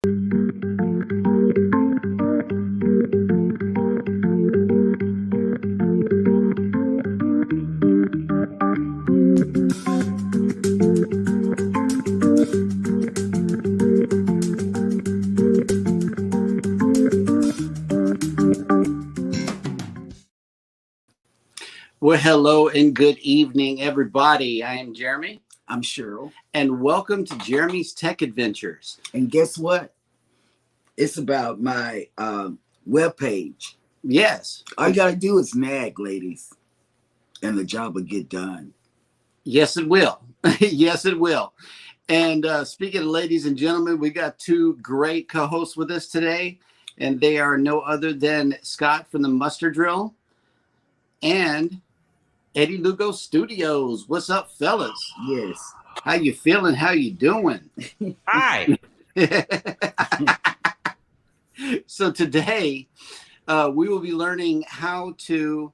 Well, hello and good evening, everybody. I am Jeremy. I'm Cheryl. And welcome to Jeremy's Tech Adventures. And guess what? It's about my webpage. Yes. All you got to do is nag, ladies, and the job will get done. Yes, it will. Yes, it will. And speaking of ladies and gentlemen, we got two great co-hosts with us today. And they are no other than Scott from the Mustard Drill and Eddie Lugo Studios. What's up, fellas? Yes. How you feeling? How you doing? Hi. So today, we will be learning how to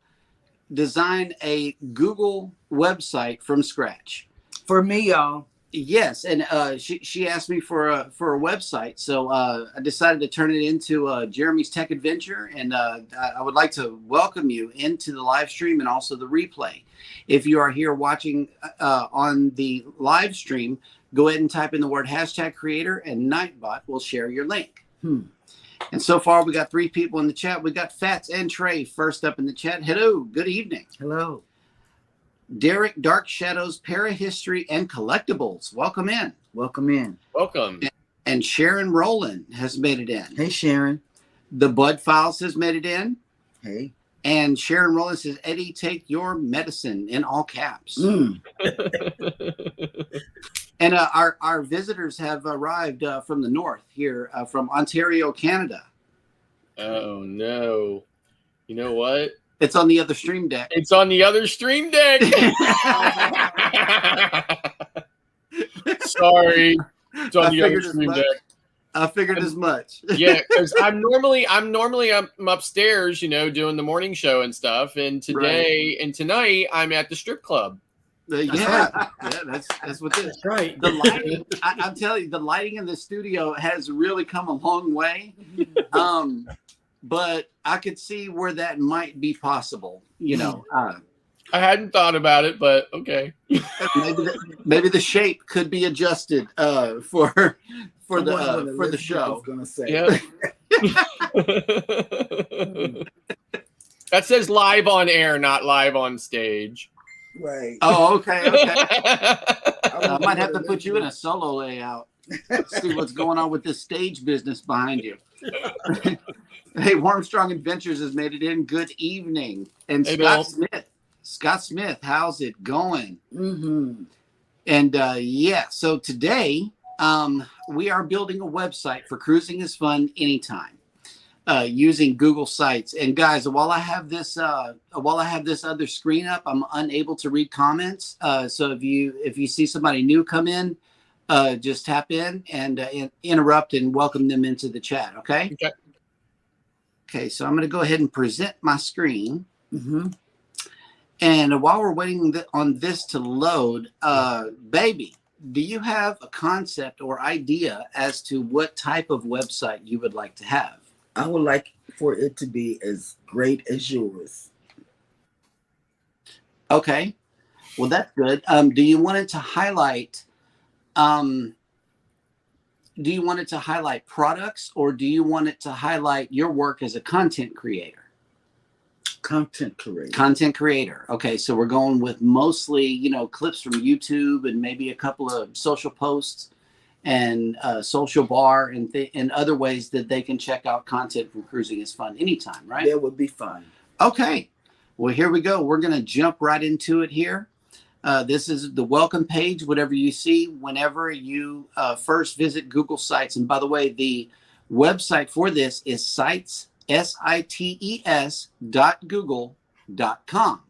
design a Google website from scratch. For me, y'all. Yes, and she asked me for a website, so I decided to turn it into Jeremy's Tech Adventure, and I would like to welcome you into the live stream and also the replay. If you are here watching on the live stream, go ahead and type in the word #creator, and Nightbot will share your link. And so far, we got 3 people in the chat. We got Fats and Trey first up in the chat. Hello, good evening. Hello. Derek, Dark Shadows, Parahistory, and Collectibles. Welcome in. Welcome in. Welcome. And Sharon Rowland has made it in. Hey, Sharon. The Bud Files has made it in. Hey. And Sharon Rowland says, Eddie, take your medicine, in all caps. And our visitors have arrived from the north here, from Ontario, Canada. Oh, no. You know what? It's on the other stream deck. It's on the other stream deck. Sorry. It's on the other stream deck. I figured as much. Yeah, because I'm normally upstairs, doing the morning show and stuff. And today and tonight I'm at the strip club. Yeah, that's what this is. That's right. The lighting, I'm telling you, the lighting in the studio has really come a long way. But I could see where that might be possible. I hadn't thought about it, but okay. maybe the shape could be adjusted for the show. Gonna say. Yeah. That says live on air, not live on stage. Right. Oh, okay. I might have to put you in a solo layout. See what's going on with this stage business behind you. Hey, Warmstrong Adventures has made it in. Good evening. And hey, Scott Smith, how's it going? And so today we are building a website for Cruising is Fun Anytime using Google Sites. And guys, while I have this other screen up, I'm unable to read comments. So if you see somebody new come in, just tap in and interrupt and welcome them into the chat. Okay. Okay, so I'm going to go ahead and present my screen. And while we're waiting on this to load, baby, do you have a concept or idea as to what type of website you would like to have? I would like for it to be as great as yours. Okay, well, that's good. Do you want it to highlight products, or do you want it to highlight your work as a content creator? Content creator. Content creator. Okay, so we're going with mostly, clips from YouTube and maybe a couple of social posts and social bar and other ways that they can check out content from Cruising is Fun Anytime, right? That would be fun. Okay, well, here we go. We're going to jump right into it here. This is the welcome page, whatever you see whenever you first visit Google Sites. And by the way, the website for this is sites, sites.google.com.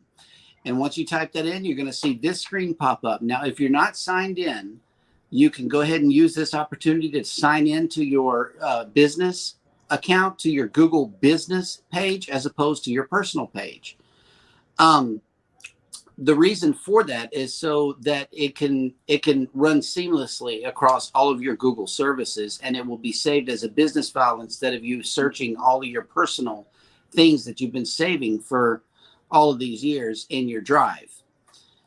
And once you type that in, you're going to see this screen pop up. Now, if you're not signed in, you can go ahead and use this opportunity to sign in to your business account, to your Google business page, as opposed to your personal page. the reason for that is so that it can run seamlessly across all of your Google services, and it will be saved as a business file instead of you searching all of your personal things that you've been saving for all of these years in your drive.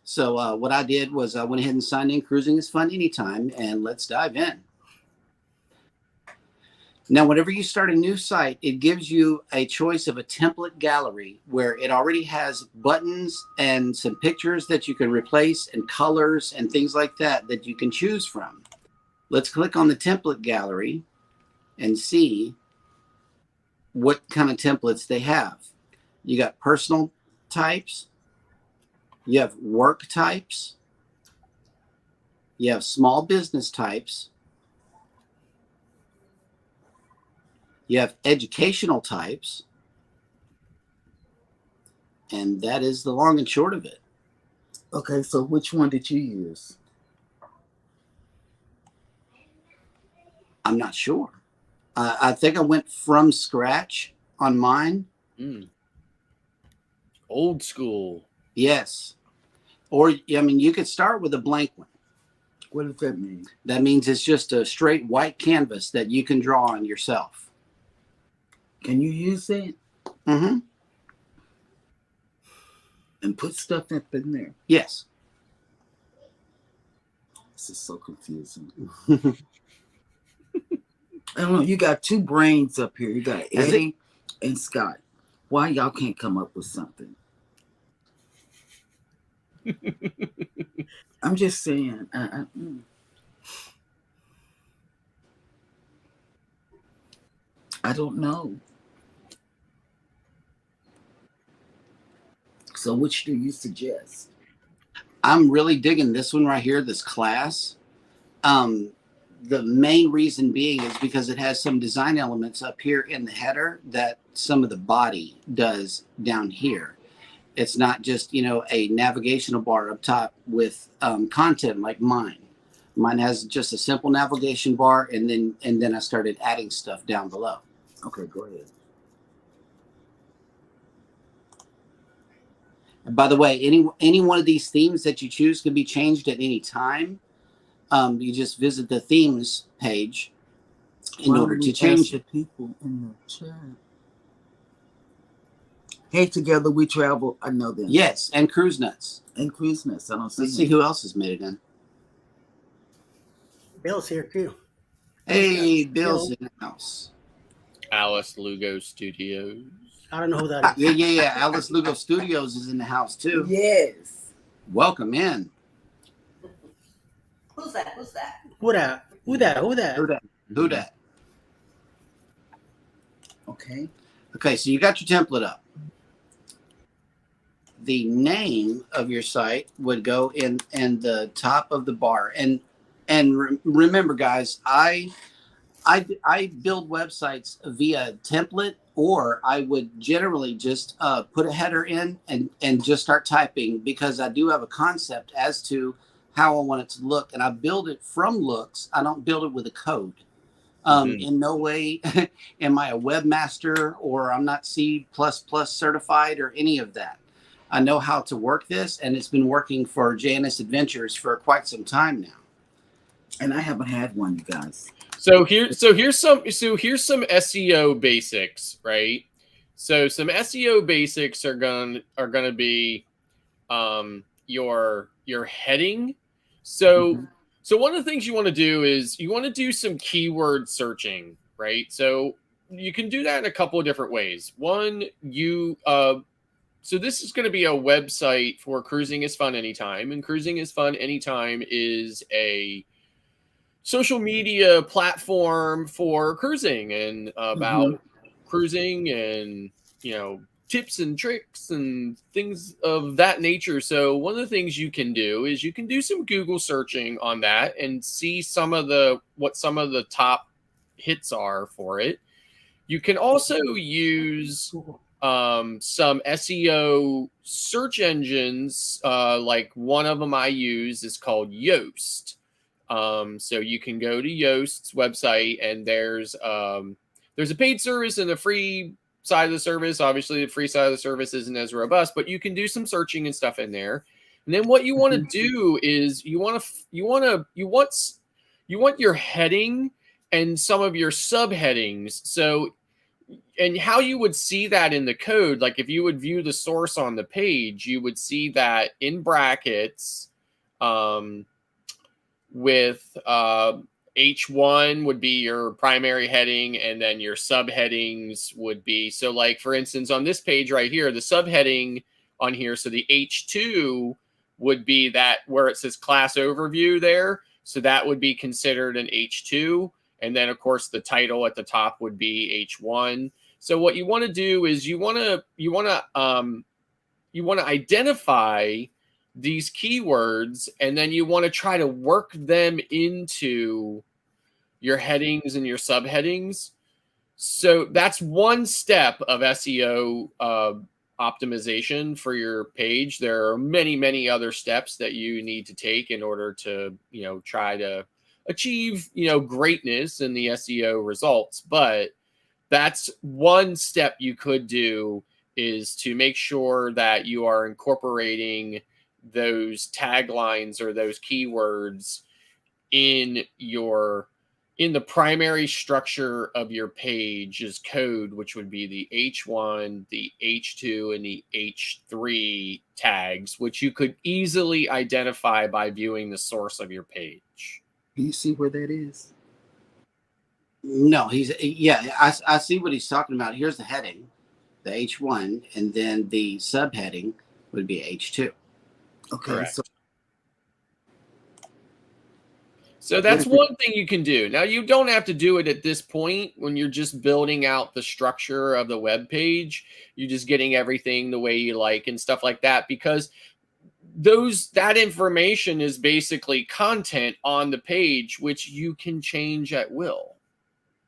So what I did was I went ahead and signed in Cruising is Fun Anytime, and let's dive in. Now, whenever you start a new site, it gives you a choice of a template gallery where it already has buttons and some pictures that you can replace and colors and things like that that you can choose from. Let's click on the template gallery and see what kind of templates they have. You got personal types, you have work types, you have small business types, you have educational types, and that is the long and short of it. Okay, so which one did you use? I'm not sure. I think I went from scratch on mine. Old school. Yes. Or, I mean, you could start with a blank one. What does that mean? That means it's just a straight white canvas that you can draw on yourself. Can you use it Mm-hmm. and put stuff up in there? Yes. This is so confusing. I don't know. You got two brains up here. You got Eddie and Scott. Why y'all can't come up with something? I'm just saying. I don't know. So which do you suggest? I'm really digging this one right here, this class. The main reason being is because it has some design elements up here in the header that some of the body does down here. It's not just, you know, a navigational bar up top with content like mine. Mine has just a simple navigation bar, and then I started adding stuff down below. Okay, go ahead. And by the way, any one of these themes that you choose can be changed at any time. You just visit the themes page in order to change it. People in the chat. Hey, Together We Travel. I know them. Yes, and Cruise Nuts. And Cruise Nuts. I don't see Let's see who else has made it in. Bill's here too. Hey, Bill's in the house. Alice Lugo Studios. I don't know who that is. Yeah. Alice Lugo Studios is in the house too. Yes. Welcome in. Who's that? Who that? Who that? Okay. Okay, so you got your template up. The name of your site would go in the top of the bar. And remember, guys, I build websites via template, or I would generally just put a header in and just start typing, because I do have a concept as to how I want it to look, and I build it from looks. I don't build it with a code. In no way am I a webmaster, or I'm not C++ certified or any of that. I know how to work this, and it's been working for Janice Adventures for quite some time now. And I haven't had one, you guys. So here's some SEO basics, right? So some SEO basics are gonna be your heading. So one of the things you want to do is you want to do some keyword searching, right? So you can do that in a couple of different ways. One, so this is going to be a website for Cruising is Fun Anytime, and Cruising is Fun Anytime is a social media platform for cruising and about cruising and, you know, tips and tricks and things of that nature. So one of the things you can do is you can do some Google searching on that and see what some of the top hits are for it. You can also use some SEO search engines. Like one of them I use is called Yoast. So you can go to Yoast's website, and there's a paid service and a free side of the service. Obviously, the free side of the service isn't as robust, but you can do some searching and stuff in there. And then what you want to do is you want your heading and some of your subheadings. So, and how you would see that in the code, like if you would view the source on the page, you would see that in brackets with H1 would be your primary heading, and then your subheadings would be, so like for instance on this page right here, the subheading on here, so the H2 would be that where it says class overview there, so that would be considered an H2, and then of course the title at the top would be H1. So what you want to do is you want to identify these keywords, and then you want to try to work them into your headings and your subheadings. So that's one step of SEO optimization for your page. There are many, many other steps that you need to take in order to, try to achieve, greatness in the SEO results. But that's one step you could do, is to make sure that you are incorporating those taglines or those keywords in the primary structure of your page's code, which would be the H1, the H2, and the H3 tags, which you could easily identify by viewing the source of your page. Do you see where that is? No, I see what he's talking about. Here's the heading, the H1, and then the subheading would be H2. Okay. Correct. So that's one thing you can do. Now, you don't have to do it at this point when you're just building out the structure of the web page. You're just getting everything the way you like and stuff like that, because that information is basically content on the page, which you can change at will.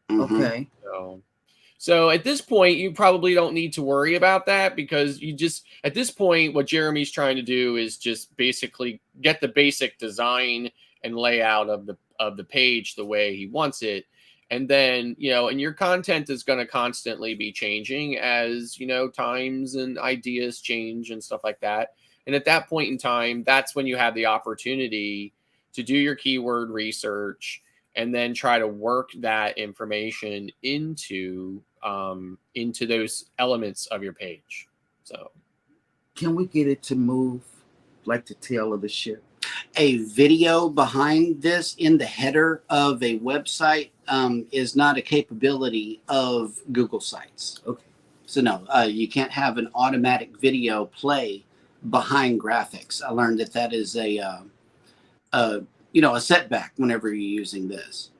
Okay. So at this point, you probably don't need to worry about that, because at this point, what Jeremy's trying to do is just basically get the basic design and layout of the page the way he wants it. And then, and your content is going to constantly be changing as, times and ideas change and stuff like that. And at that point in time, that's when you have the opportunity to do your keyword research and then try to work that information into those elements of your page. So, can we get it to move like the tail of the ship? A video behind this in the header of a website is not a capability of Google Sites. Okay. So no, you can't have an automatic video play behind graphics. I learned that is a setback whenever you're using this.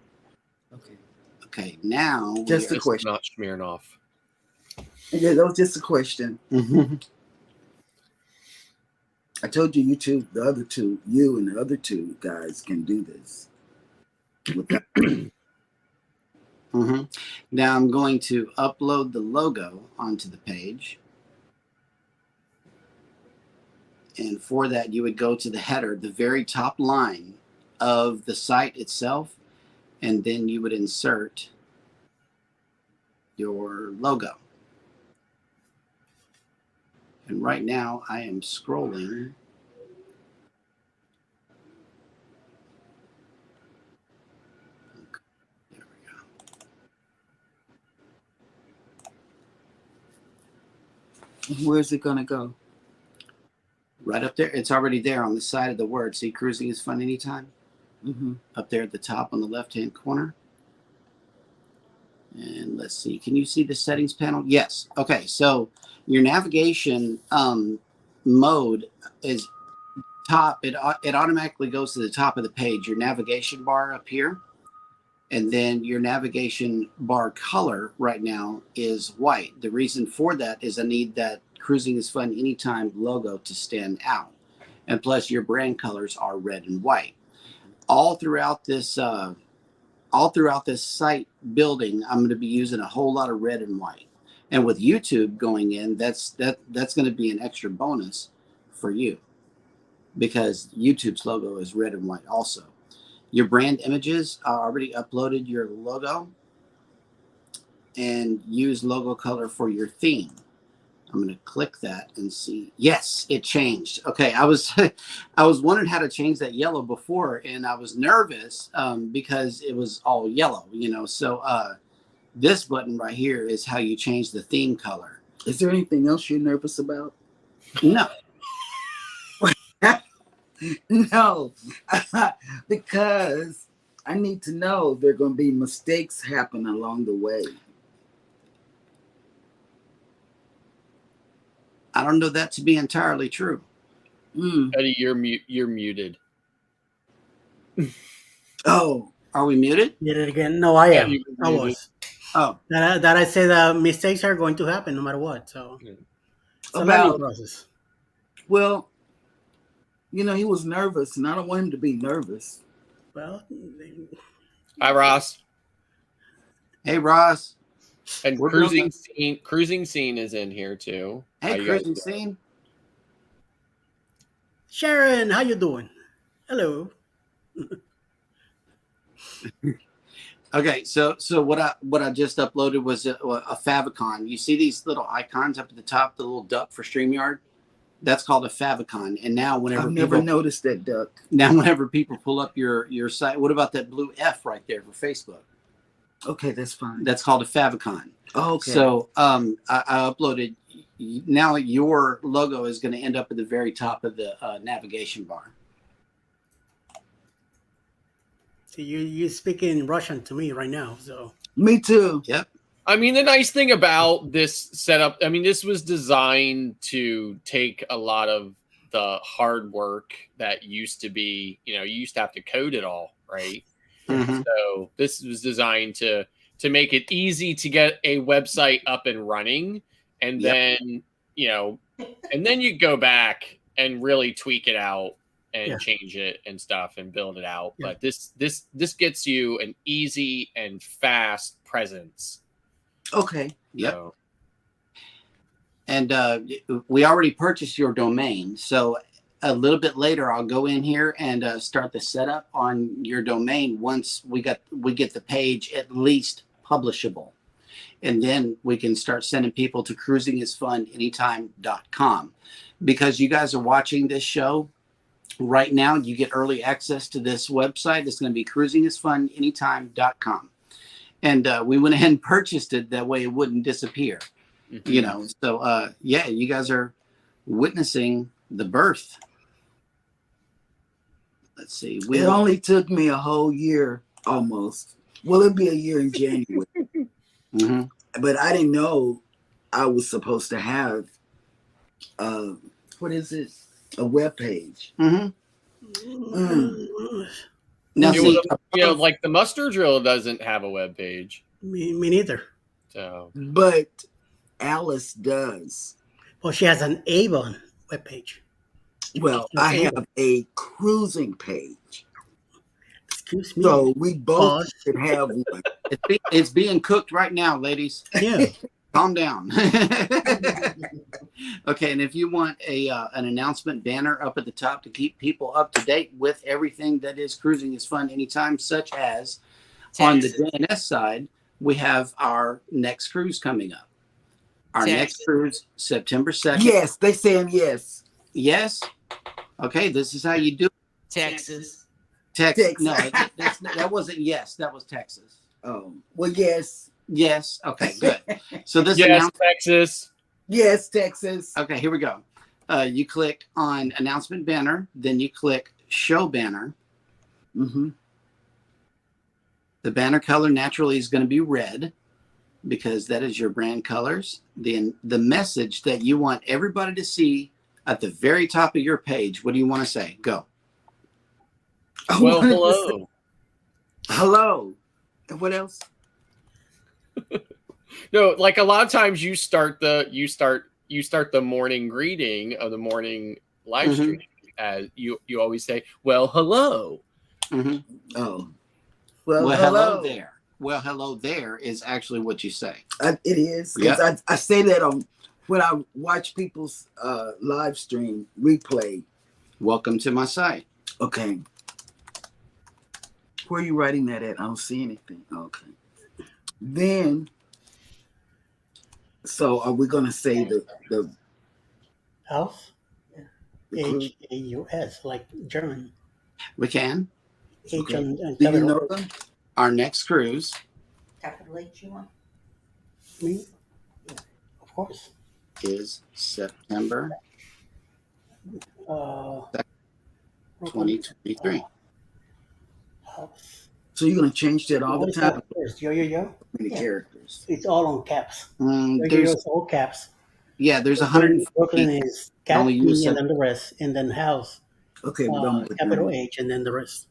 Okay, now just a question. Not smearing off. Yeah, that was just a question. Mm-hmm. I told you, you and the other two guys can do this. Mm-hmm. Now I'm going to upload the logo onto the page. And for that, you would go to the header, the very top line of the site itself, and then you would insert your logo. And right now I am scrolling. There we go. Where's it going to go? Right up there. It's already there on the side of the word. See, cruising is fun anytime. Mm-hmm. Up there at the top on the left-hand corner. And let's see. Can you see the settings panel? Yes. Okay. So your navigation mode is top. It automatically goes to the top of the page. Your navigation bar up here. And then your navigation bar color right now is white. The reason for that is I need that Cruising is Fun Anytime logo to stand out. And plus your brand colors are red and white. All throughout this site building, I'm going to be using a whole lot of red and white. And with YouTube going in, that's going to be an extra bonus for you, because YouTube's logo is red and white also. Your brand images, I already uploaded your logo, and use logo color for your theme. I'm going to click that and see. Yes, it changed. Okay, I was I was wondering how to change that yellow before, and I was nervous because it was all yellow, you know. So this button right here is how you change the theme color. Is there anything else you're nervous about? No. No, because I need to know there are going to be mistakes happen along the way. I don't know that to be entirely true. Eddie, you're muted. Oh, Are we muted? Did it again? No, I am. you were I muted. was. Oh, That I say that mistakes are going to happen no matter what. So it's a learning About- process. well, you know, he was nervous, and I don't want him to be nervous. Well, Hi, Ross. hey Ross. And We're cruising scene is in here too. How Hey, you guys cruising doing? scene. Sharon, how you doing? Hello. Okay, so what I just uploaded was a favicon. You see these little icons up at the top, the little duck for StreamYard? That's called a favicon. And now whenever I've never noticed that duck. whenever people pull up your site, what about that blue F right there for Facebook? Okay, that's fine. That's called a favicon. Oh, okay. So I uploaded. Now your logo is going to end up at the very top of the navigation bar. So you speaking Russian to me right now. So Me too. Yep. I mean, the nice thing about this setup, I mean, this was designed to take a lot of the hard work that used to be, you know, you used to have to code it all, right? Mhm. So this was designed to make it easy to get a website up and running, and Yep. then, you know, and then you go back and really tweak it out and Yeah. change it and stuff and build it out. Yeah. But this gets you an easy and fast presence. Okay. Yep. So, And we already purchased your domain. So a little bit later, I'll go in here and start the setup on your domain once we get the page at least publishable. And then we can start sending people to cruisingisfunanytime.com. Because you guys are watching this show right now, you get early access to this website. It's going to be cruisingisfunanytime.com. And we went ahead and purchased it that way it wouldn't disappear. You know, so yeah, you guys are witnessing the birth. Let's see. It only took me a whole year almost. Well, it'll be a year in January. Mhm. But I didn't know I was supposed to have what is it? A web page. Mhm. Mm. Now, you see, know, like the muster drill doesn't have a web page. Me neither. So But Alice does. Well, she has an Avon webpage. Well, I have a cruising page. Excuse me. So we both Pause. should have one. it's being cooked right now, ladies. Yeah. Calm down. Okay, and if you want an announcement banner up at the top to keep people up to date with everything that is Cruising is Fun Anytime, such as on the DNS side, we have our next cruise coming up. Our next cruise, September 2nd. Yes, they saying yes. Yes. Okay, this is how you do it. Texas. Texas. No, that wasn't yes. That was Texas. Oh, well, yes. Yes. Okay, good. So this yes, announcement. Texas. Yes, Texas. Okay, here we go. You click on announcement banner, then you click show banner. Mm-hmm. The banner color naturally is going to be red because that is your brand colors. Then the message that you want everybody to see at the very top of your page. What do you want to say? Go. Well, hello. Hello. And what else? No, like a lot of times you start the morning greeting of the morning live Mhm. stream as you always say, well, hello. Mm-hmm. Oh. Well, Well, hello. hello there. Well, hello there is actually what you say. It is. 'Cause I say that on when I watch people's live stream replay. Welcome to my site. Okay. Where are you writing that at? I don't see anything. Okay. Then So are we gonna say the House, clue? Haus, like German. We can. H Okay. on Do you capital know them? Our next cruise Capital H, you want? Me? Of course. is September Uh, 2023. House. So you're gonna change that all What the is that time? first? Yo. Many Yeah. characters. It's all on caps. Yo There's is all caps. there's Brooklyn 150. is cap only use E and seven. then the rest, and then house Okay, but I'm with capital German. H and then the rest.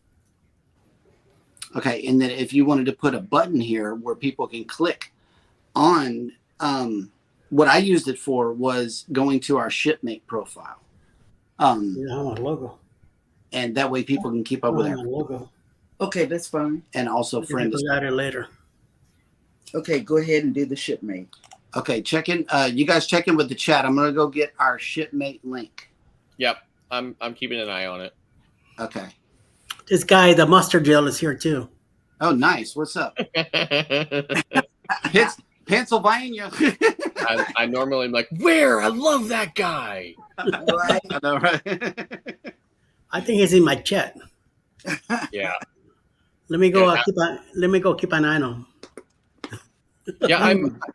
Okay, and then if you wanted to put a button here where people can click on, what I used it for was going to our shipmate profile, You know, my logo. and that way people can keep up with My everything, logo. Okay, that's fine. and also We can friend us. put that in later. Okay, go ahead and do the shipmate. Okay, check in. You guys check in with the chat. I'm gonna go get our shipmate link. Yep, I'm keeping an eye on it. Okay. This guy, the mustard gel, is here too. Oh, nice. What's up? Pennsylvania. I normally am like, where? I love that guy. Right. I know, right? I think he's in my chat. Yeah, Let me go. Yeah. Let me go keep an eye on him. yeah.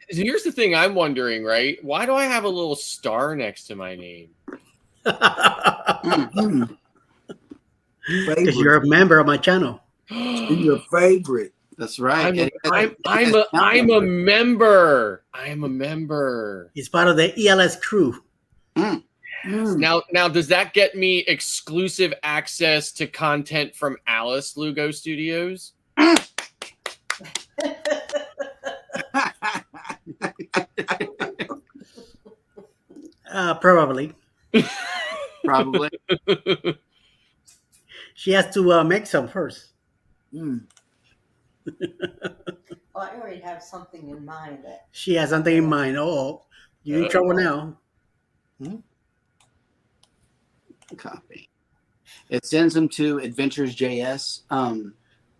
Here's the thing. I'm wondering, right? Why do I have a little star next to my name? Mm. Because Favorite. you're a member of my channel. Your favorite. That's right. I'm a member. I am a member. He's part of the ELS crew. Mm. Now, does that get me exclusive access to content from Alice Lugo Studios? Probably. Probably. She has to make some first. Mm. Oh, I already have something in mind that She has something in mind. Oh, you in trouble now. Copy. It sends them to Adventures.js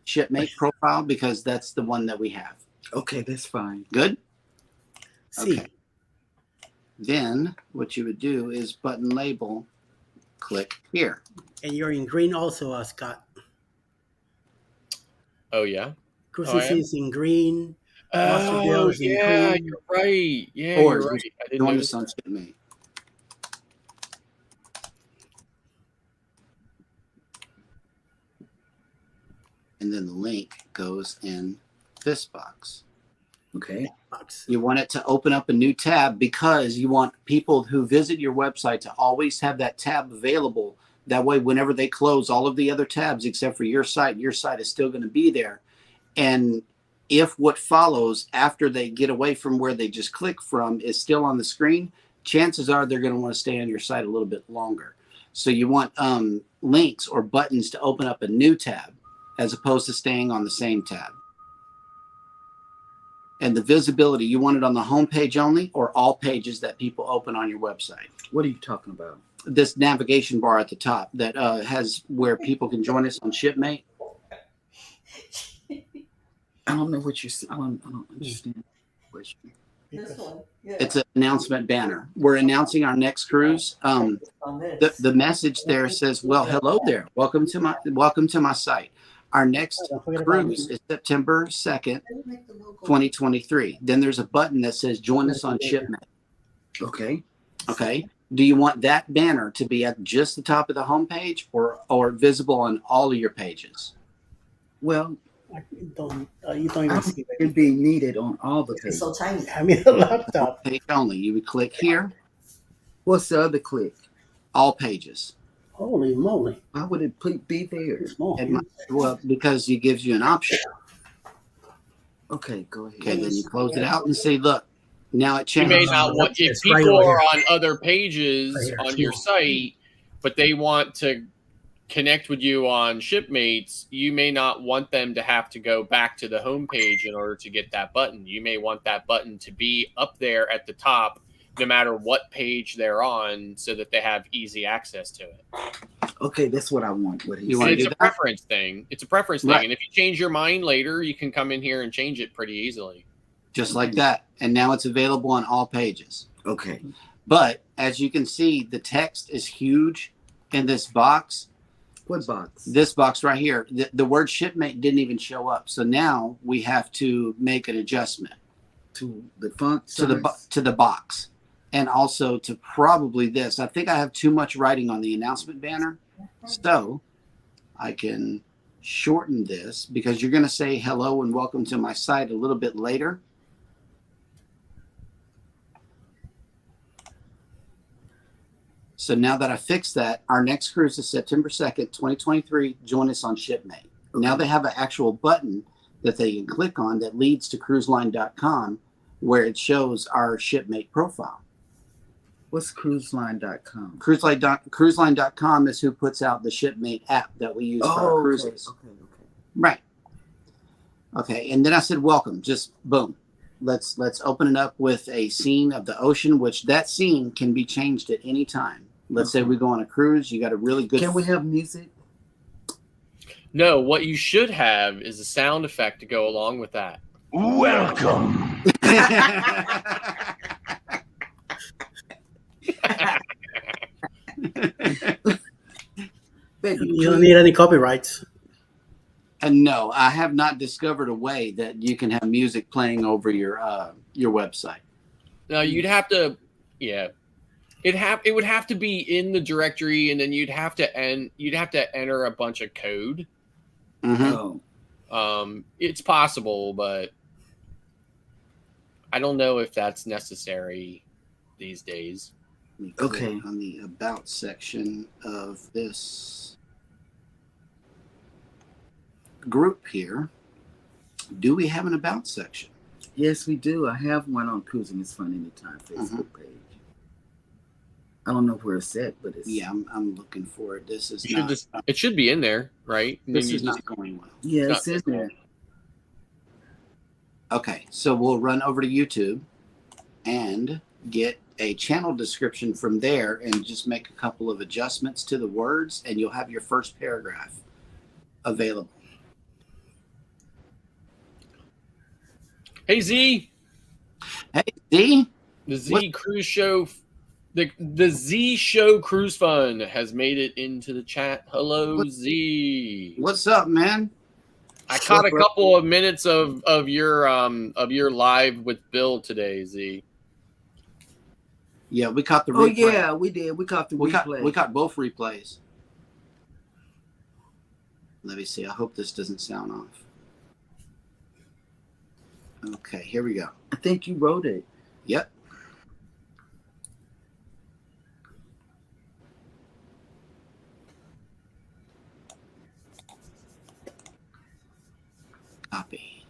shipmate profile because that's the one that we have. Okay, that's fine. Good. See, Okay. Then what you would do is button label, click here. and you're in green also, Scott. Oh yeah. Cruising I am? is in green. Mustard Gel Oh is in yeah, green. you're right. Yeah, Or you're right. I didn't Join notice us on that. shipmate. And then the link goes in this box. Okay. Box. You want it to open up a new tab because you want people who visit your website to always have that tab available. That way, whenever they close all of the other tabs except for your site is still going to be there. And if what follows after they get away from where they just clicked from is still on the screen, chances are they're going to want to stay on your site a little bit longer. So you want links or buttons to open up a new tab as opposed to staying on the same tab. And the visibility, you want it on the home page only or all pages that people open on your website? What are you talking about? This navigation bar at the top that has where people can join us on Shipmate. I don't know what you're saying. I don't understand the question. this one, yeah, It's an announcement banner. We're announcing our next cruise. on this. The message there says, "Well, hello there. Welcome to my site. Our next Don't forget about cruise is September 2nd, How do you make the logo? 2023." Then there's a button that says "Join us on Shipmate." Okay. Okay. Do you want that banner to be at just the top of the homepage or visible on all of your pages? Well, you don't even see it. it'd be needed on all the It's pages. so tiny. Have me the laptop. Page only. You would click here, What's the other click? all pages. Holy moly. Why would it be there? It's small. Well, because it gives you an option. Okay, go ahead. Okay, then you close it out and say, look, now it You may changed. not want if It's right people over are here. on other pages Right here, on your too. site, but they want to connect with you on Shipmates, you may not want them to have to go back to the home page in order to get that button. You may want that button to be up there at the top, no matter what page they're on, so that they have easy access to it. Okay, that's what I want. What he You said. wanna And it's do a that? preference thing. It's a preference thing. Right. And if you change your mind later, you can come in here and change it pretty easily. just like that. And now it's available on all pages. Okay. But as you can see, the text is huge in this box. What box? This box right here. The word shipmate didn't even show up. So now we have to make an adjustment To the font to size? the box, and also to probably this. I think I have too much writing on the announcement banner, so I can shorten this because you're going to say hello and welcome to my site a little bit later. So now that I fixed that, our next cruise is September 2nd, 2023. Join us on Shipmate. Now they have an actual button that they can click on that leads to cruiseline.com where it shows our Shipmate profile. What's cruiseline.com? Cruiseline.com is who puts out the Shipmate app that we use for our cruises. Okay. Right. Okay. And then I said, welcome. Just boom. Let's open it up with a scene of the ocean, which that scene can be changed at any time. Let's say we go on a cruise. You got a really good. Can we have music? No, what you should have is a sound effect to go along with that. Welcome. Baby, You don't need any copyrights. And no, I have not discovered a way that you can have music playing over your website. No, you'd have to, yeah. It would have to be in the directory, and then you'd have to enter a bunch of code. Mm-hmm. Oh, It's possible, but I don't know if that's necessary these days. Okay. On the about section of this group here, do we have an about section? yes, we do. I have one on Cruising is Fun Anytime Facebook page. I don't know where it's at, but it's I'm looking for it. This is You should not. it should be in there, right? And This then you is not just- going well. yeah, it's in there. Okay, so we'll run over to YouTube and get a channel description from there and just make a couple of adjustments to the words, and you'll have your first paragraph available. Hey Z, Hey, Z, the Z What? Cruise Show, the Z Show Cruise Fund has made it into the chat. Hello, What? Z. what's up, man? I caught a couple of minutes of your live with Bill today, Z. Yeah, we caught the Oh replay. yeah, we did. We caught the we replay. caught both replays. Let me see. I hope this doesn't sound off. Okay, here we go. I think you wrote it. Yep. Copy.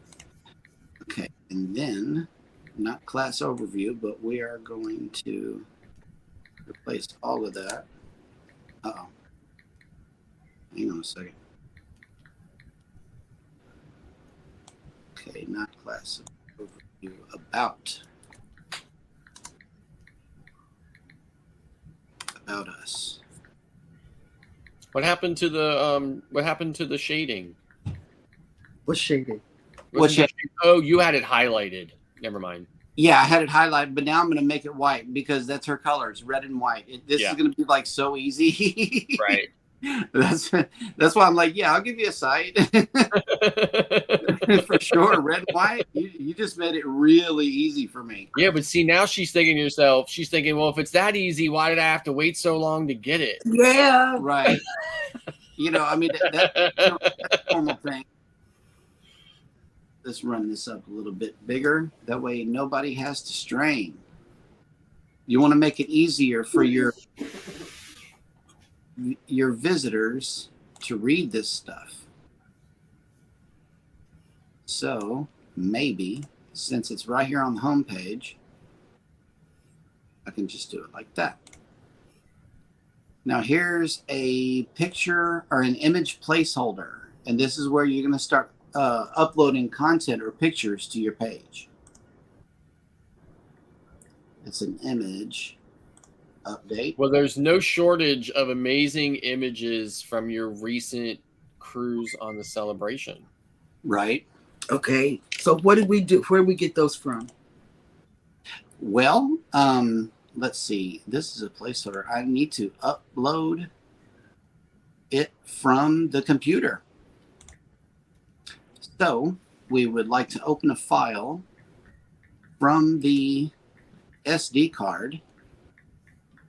Okay, and then not class overview, but we are going to replace all of that. Uh-oh. Hang on a second. Okay, not class overview, about us. What happened to the shading? What's shaded? What Wasn't that- Oh, you had it highlighted. Never mind. Yeah, I had it highlighted, but now I'm going to make it white because that's her colors, red and white. This Yeah. is going to be like so easy. Right. That's why I'm like, yeah, I'll give you a site for sure. Red and white. You just made it really easy for me. Yeah, but see, now she's thinking to herself, well, if it's that easy, why did I have to wait so long to get it? Yeah. Right. I mean, that's a normal thing. Let's run this up a little bit bigger. That way nobody has to strain. You want to make it easier for your visitors to read this stuff. So maybe, since it's right here on the home page, I can just do it like that. Now here's a picture or an image placeholder, and this is where you're going to start uploading content or pictures to your page. It's an image update. Well, there's no shortage of amazing images from your recent cruise on the Celebration. Right. Okay. So what did we do? Where did we get those from? Well, let's see. This is a placeholder. I need to upload it from the computer. So we would like to open a file from the SD card.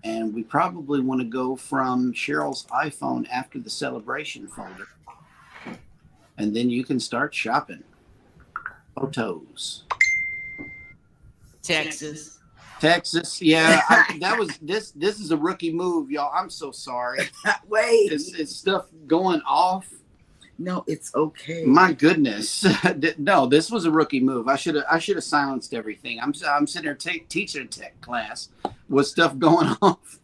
And we probably want to go from Cheryl's iPhone after the celebration folder. And then you can start shopping. Photos. Texas. Yeah, this is a rookie move, y'all. I'm so sorry. Wait. It's stuff going off. No, it's okay. My goodness. No, this was a rookie move. I should have silenced everything. I'm sitting there teaching a tech class with stuff going off.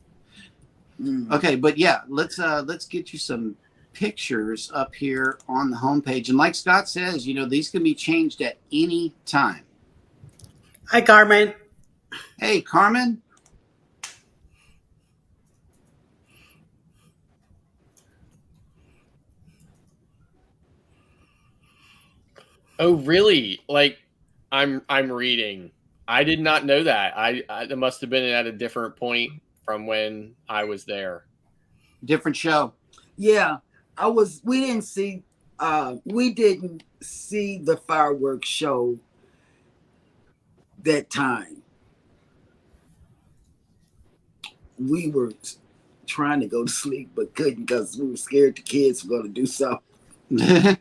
Okay, but yeah, let's get you some pictures up here on the homepage. And like Scott says, these can be changed at any time. Hi, Carmen. Hey, Carmen. Oh, really? Like, I'm reading. I did not know that. I it must have been at a different point from when I was there. Different show. Yeah, we didn't see the fireworks show that time. We were trying to go to sleep but couldn't because we were scared the kids were going to do something.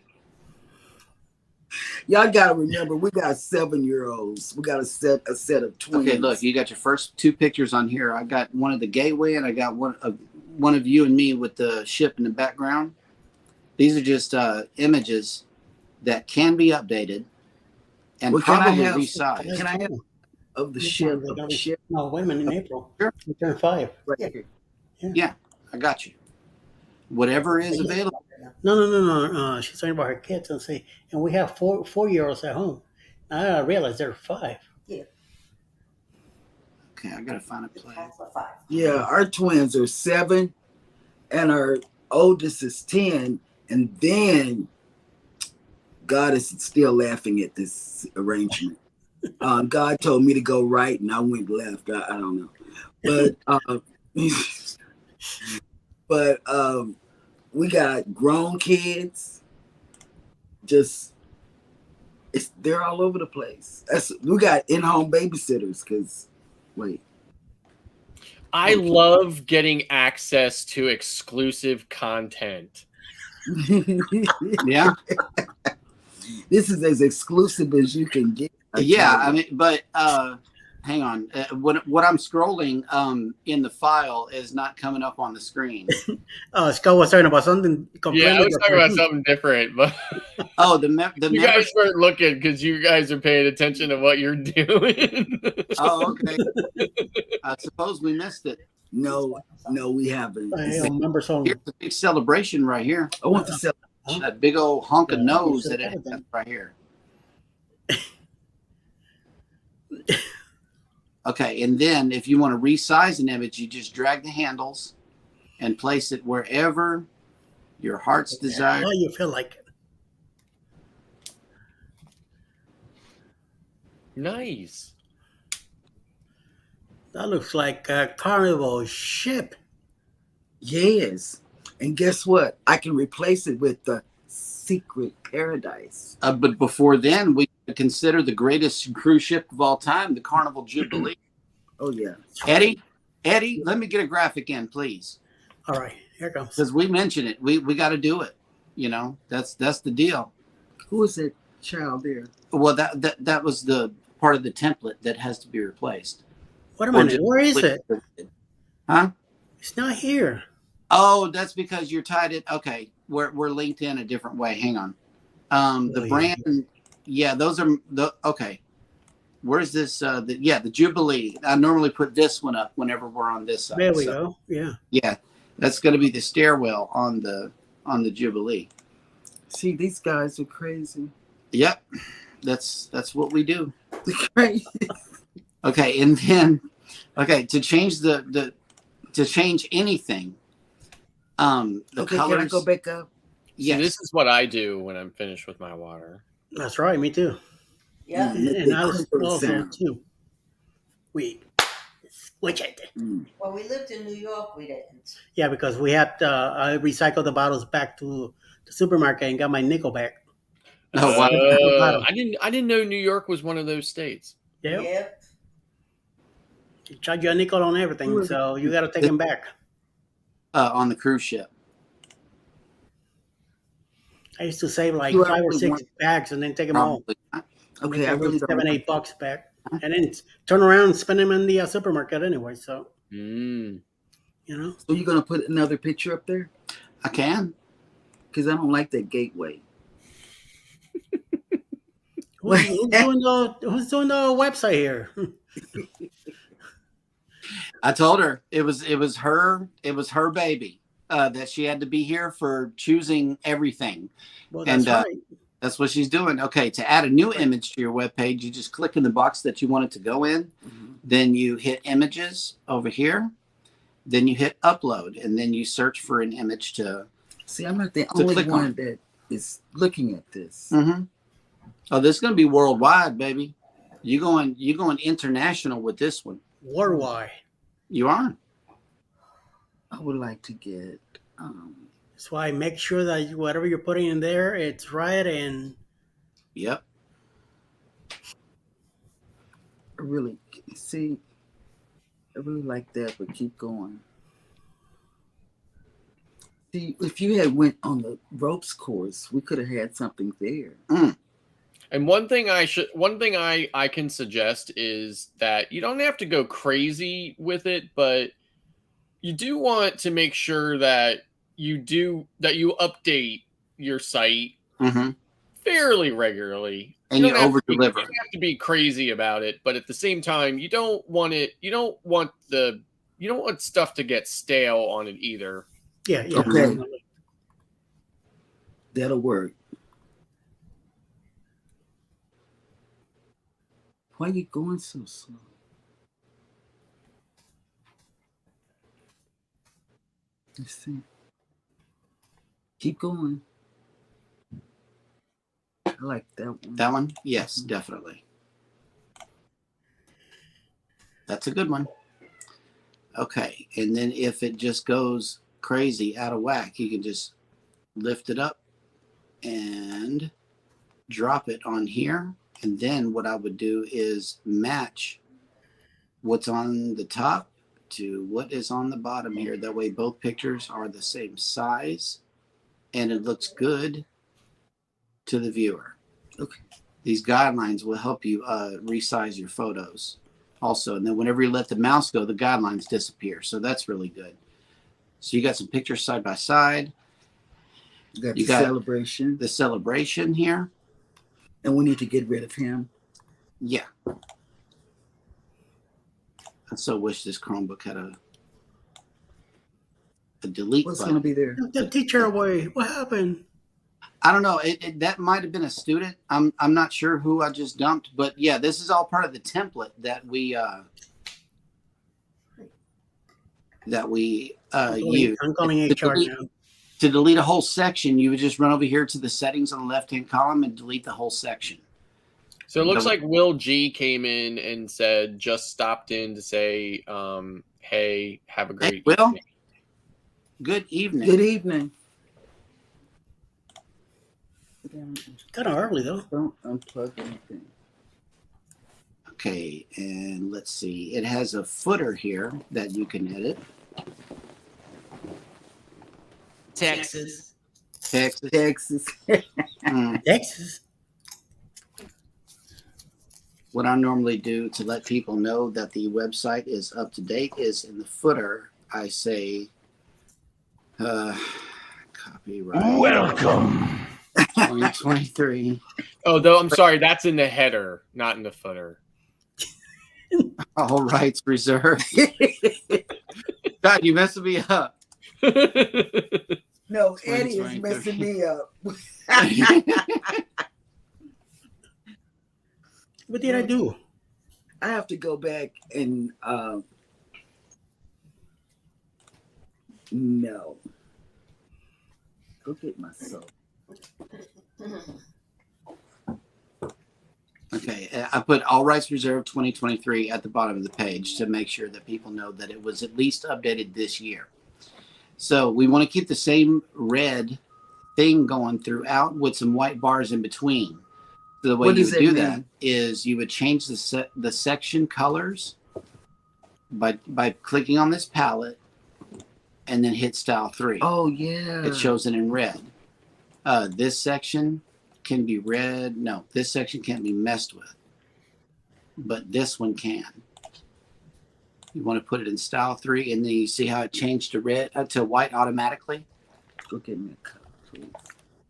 Y'all gotta remember, we got 7-year-olds. We got a set of twins. Okay, look, you got your first two pictures on here. I got one of the gateway, and I got one of you and me with the ship in the background. These are just images that can be updated and probably resized. Can I have of the ship? Of the ship? No, wait a minute. In April, Sure. we turn 5. Right here. Yeah, I got you. Whatever is available. No. She's talking about her kids and we have 4-year-olds at home. I realize they're 5. Okay, I gotta find a play. Yeah, our twins are 7, and our oldest is 10, and then God is still laughing at this arrangement. God told me to go right, and I went left. I don't know, but we got grown kids. They're all over the place. We got in-home babysitters because. Wait. I love getting access to exclusive content. Yeah. This is as exclusive as you can get. Yeah, I mean, but hang on. What I'm scrolling in the file is not coming up on the screen. Scott was talking about something completely Yeah, I was talking about different. something different, but Oh, the you members. guys weren't looking because you guys are paying attention to what you're doing. Oh, okay. I suppose we missed it. No, we haven't. Members only. Here's the big celebration right here. I want to sell. That big old hunk of Yeah, nose you that should it have has them. right here. Okay, and then if you want to resize an image, you just drag the handles and place it wherever your heart's desire. How you feel like it. Nice. That looks like a carnival ship. Yes, and guess what? I can replace it with the Secret Paradise. But before then, we consider the greatest cruise ship of all time, the Carnival Jubilee. Oh yeah. Eddie, let me get a graphic in, please, All right, here it comes. because we mentioned it. We got to do it. That's the deal. Who is that child there? Well, that was the part of the template that has to be replaced. Wait a minute, where is it? Huh? It's not here. Oh, that's because you're tied in. Okay, we're linked in a different way. Hang on. The Oh, yeah. brand, yeah, those are the okay. Where's this? The Jubilee. I normally put this one up whenever we're on this side. There we go. Yeah. Yeah, that's going to be the stairwell on the Jubilee. See, these guys are crazy. Yep, that's what we do. Crazy. Okay, and then to change to change anything. The Okay, colors. can I go back up? Yes. See, this is what I do when I'm finished with my water. That's right. Me too. Yeah. Make And that I was crinkle also sound. too. We switch it. Mm. Well, we lived in New York, we didn't. Yeah, because we had I recycled the bottles back to the supermarket and got my nickel back. Oh wow. I didn't know New York was one of those states. Yep. Yep. They charge you a nickel on everything, so you got to take them back. On the cruise ship. I used to save like You 5 or actually 6 want- bags and then take them all. Probably not. And Okay, I then really take don't. $7, $8 back, and then turn around and spend them in the supermarket anyway. So Mm. you know, So you're gonna put another picture up there? I can. Because I don't like that gateway. who's doing the website here? I told her it was her baby that she had to be here for choosing everything. Well, that's And, right. That's what she's doing. Okay, to add a new image to your webpage, you just click in the box that you want it to go in. Mhm. Then you hit images over here. Then you hit upload, and then you search for an image to. See, I'm not the To only click one on. that is looking at this. Mm-hmm. Oh, this is going to be worldwide, baby. You going international with this one. Worldwide. You are. I would like to get. That's why make sure that whatever you're putting in there, it's right. And Yep. I really see. I really like that, but keep going. See, if you had went on the ropes course, we could have had something there. And one thing I can suggest is that you don't have to go crazy with it, but you do want to make sure that you update your site Mm-hmm. fairly regularly. And you don't have over to be- deliver. You don't have to be crazy about it, but at the same time, you don't want stuff to get stale on it either. yeah. Okay. That'll work. Why are you going so slow? Let's see. Keep going. I like that one. That one? Yes, definitely. That's a good one. Okay. And then if it just goes crazy out of whack, you can just lift it up and drop it on here. And then what I would do is match what's on the top to what is on the bottom here. That way both pictures are the same size and it looks good to the viewer. Okay. These guidelines will help you resize your photos also. And then whenever you let the mouse go, the guidelines disappear. So that's really good. So you got some pictures side by side. You You got got- celebration. The celebration here. And we need to get rid of him. Yeah. I so wish this Chromebook had a delete What's button. going to be there? The teacher away. What happened? I don't know. That might have been a student. I'm not sure who I just dumped, but yeah, this is all part of the template that we use. I'm calling HR now. To delete a whole section, you would just run over here to the settings on the left-hand column and delete the whole section. So it looks like Will G came in and said, just stopped in to say, hey, have a great Will? evening. Good evening. Good evening. Kind of early though. Don't unplug anything. Okay, and let's see. It has a footer here that you can edit. Texas. Text. Texas. Texas. What I normally do to let people know that the website is up to date is in the footer, I say, copyright Welcome. 2023. Oh, though I'm sorry, that's in the header, not in the footer. All rights reserved. God, you messing me up. No, Eddie is 2023. messing me up. What did I do? I have to go back and no. Go get myself. Okay, I put all rights reserved 2023 at the bottom of the page to make sure that people know that it was at least updated this year. So we want to keep the same red thing going throughout with some white bars in between. So the way What you does would that do mean? that is you would change the section colors by clicking on this palette and then hit style 3. Oh yeah. It shows it in red. This section can be red. No, this section can't be messed with, but this one can. You want to put it in style 3, and then you see how it changed to red to white automatically. Go get me a cup, please.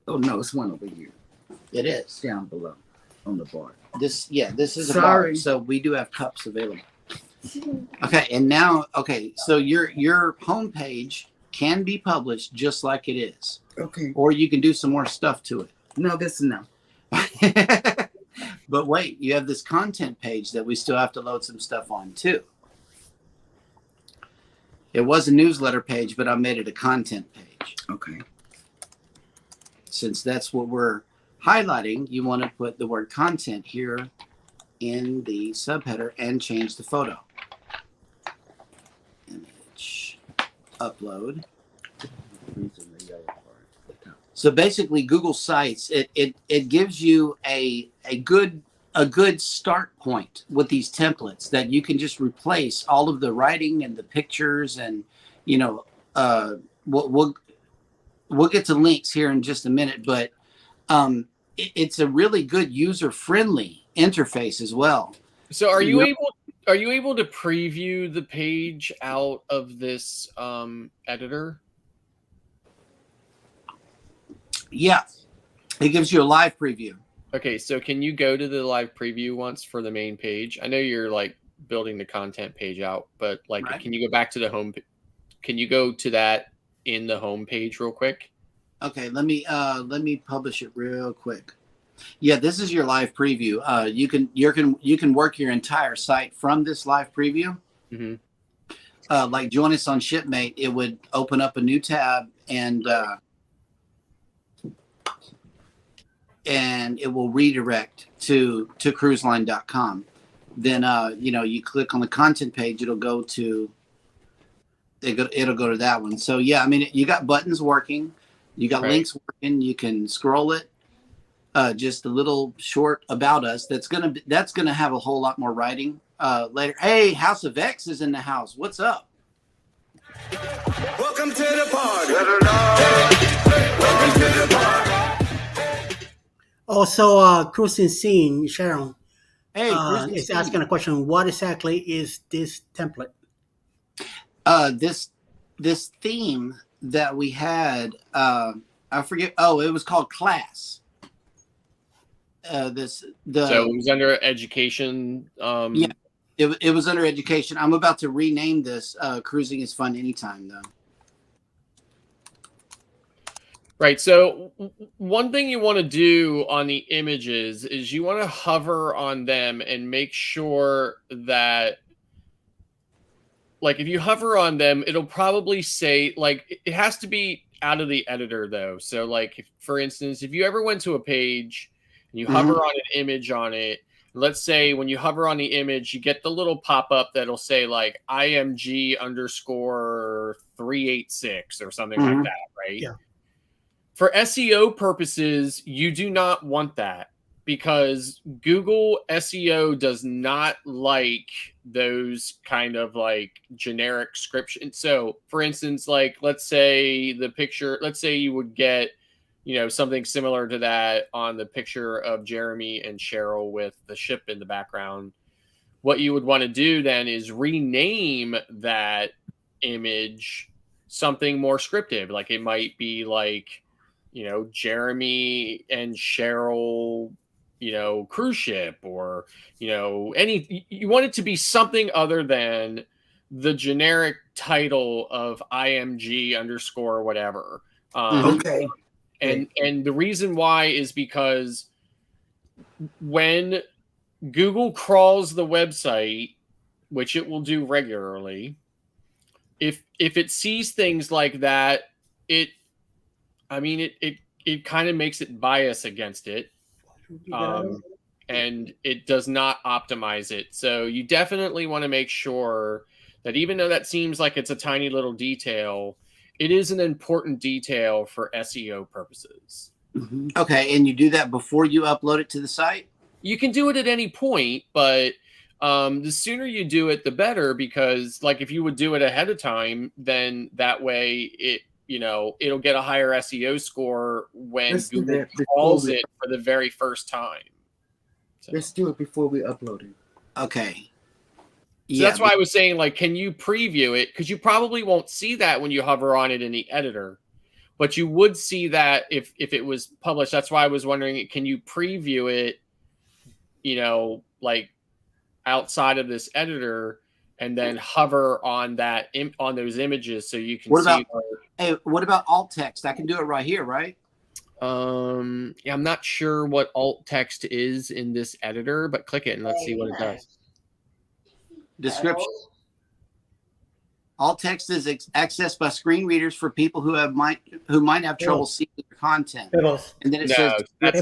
Oh no, it's one over here, It is. down below, on the bar. This is a bar, Sorry. so we do have cups available. Okay, and now so your homepage can be published just like it is, Okay. or you can do some more stuff to it. No, this is no. But wait, you have this content page that we still have to load some stuff on too. It was a newsletter page, but I made it a content page. Okay. Since that's what we're highlighting, you want to put the word content here in the subheader and change the photo. Image, upload. So basically, Google Sites it gives you a good start point with these templates that you can just replace all of the writing and the pictures, and we'll get to links here in just a minute, but it's a really good user friendly interface as well. So are you able to preview the page out of this editor? Yeah, it gives you a live preview. Okay, so can you go to the live preview once for the main page? I know you're like building the content page out, but like, Right. Can you go back to the home? Can you go to that in the home page real quick? Okay, let me publish it real quick. Yeah, this is your live preview. You can work your entire site from this live preview. Mhm. Like join us on Shipmate, it would open up a new tab and it will redirect to cruiseline.com. Then you click on the content page, it'll go to that one. So yeah, I mean, you got buttons working, you got Right. links working, you can scroll it. Just a little short about us. That's gonna have a whole lot more writing later. Hey, House of X is in the house. What's up? Welcome to the party. Welcome to the party. Also, Cruising Scene, Sharon, Hey, Cruising is Scene. asking a question. What exactly is this template? This theme that we had, I forget. Oh, it was called Class. So it was under education. Yeah. It was under education. I'm about to rename this. Cruising is fun anytime, though. Right. So one thing you want to do on the images is you want to hover on them and make sure that, like, if you hover on them, it'll probably say, like, it has to be out of the editor though. So like, for instance, if you ever went to a page and you hover on an image on it, let's say when you hover on the image, you get the little pop-up that'll say like IMG _386 or something like that, right? Yeah. For SEO purposes, you do not want that because Google SEO does not like those kind of like generic scription. So for instance, like let's say you would get, something similar to that on the picture of Jeremy and Cheryl with the ship in the background. What you would want to do then is rename that image something more scripted. Like it might be like, Jeremy and Cheryl, cruise ship, or, you want it to be something other than the generic title of IMG _ whatever. Okay. And the reason why is because when Google crawls the website, which it will do regularly, if it sees things like that, it kind of makes it bias against it. And and it does not optimize it. So you definitely want to make sure that even though that seems like it's a tiny little detail, it is an important detail for SEO purposes. Okay, and you do that before you upload it to the site? You can do it at any point, but the sooner you do it, the better, because like if you would do it ahead of time, then that way it'll get a higher SEO score when Let's do Google that before calls we- it for the very first time. So, Let's do it before we upload it. Okay. so that's why I was saying, like, can you preview it? Because you probably won't see that when you hover on it in the editor, but you would see that if it was published. That's why I was wondering, can you preview it, like outside of this editor, and then hover on that on those images so you can see. Hey, what about alt text? I can do it right here, right? Yeah, I'm not sure what alt text is in this editor, but click it and let's see what it does. Description. Alt text is accessed by screen readers for people who might have trouble seeing your content. Pebbles. And then it No, says that's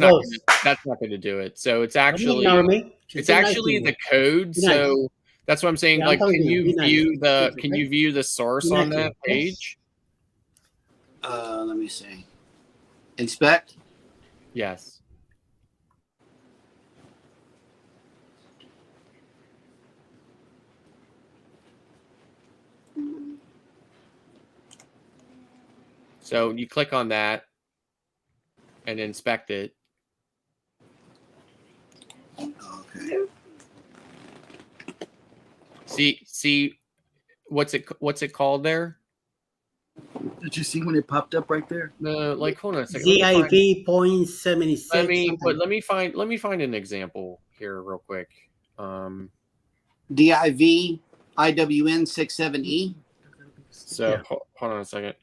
not going to do it. So it's actually the code. So that's what I'm saying. Yeah, like, I'm can you you, be view nice. can you view the source Be on nice. that page? let me see. Inspect. Yes. So you click on that and inspect it. Okay. See what's it called there? Did you see when it popped up right there? Like, hold on a second. ZIV 0.76. Let me find an example here real quick. DIV IWN 67E. So hold on a second.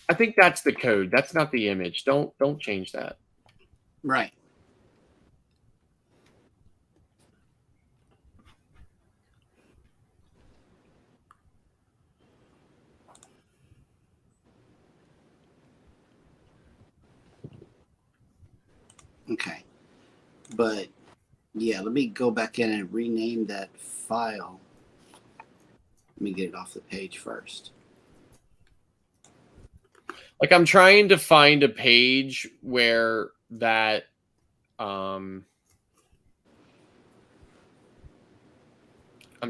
I think that's the code. That's not the image. Don't change that. Right. Okay. But yeah, let me go back in and rename that file. Let me get it off the page first. Like, I'm trying to find a page where that I'm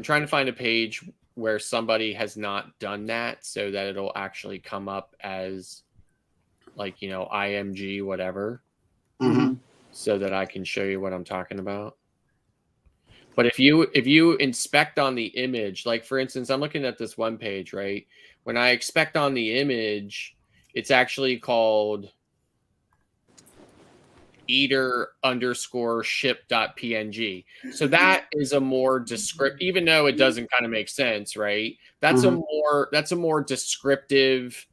trying to find a page where somebody has not done that so that it'll actually come up as like, IMG whatever. Mm-hmm. So that I can show you what I'm talking about. But if you inspect on the image, like for instance, I'm looking at this one page, right? When I inspect on the image, it's actually called eater_ship.png. So that is a more descriptive, even though it doesn't kind of make sense, right? That's a more descriptive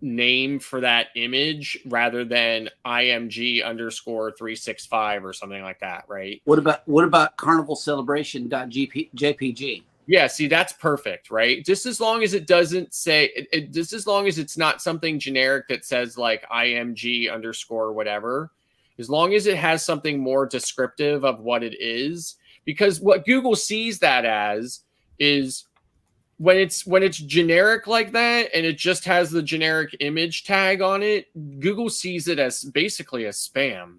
name for that image rather than IMG_365 or something like that, right? What about Carnival Celebration.jpg? Yeah, see, that's perfect, right? Just as long as it doesn't say just as long as it's not something generic that says like IMG_ whatever, as long as it has something more descriptive of what it is, because what Google sees that as is when it's generic like that and it just has the generic image tag on it, Google sees it as basically a spam.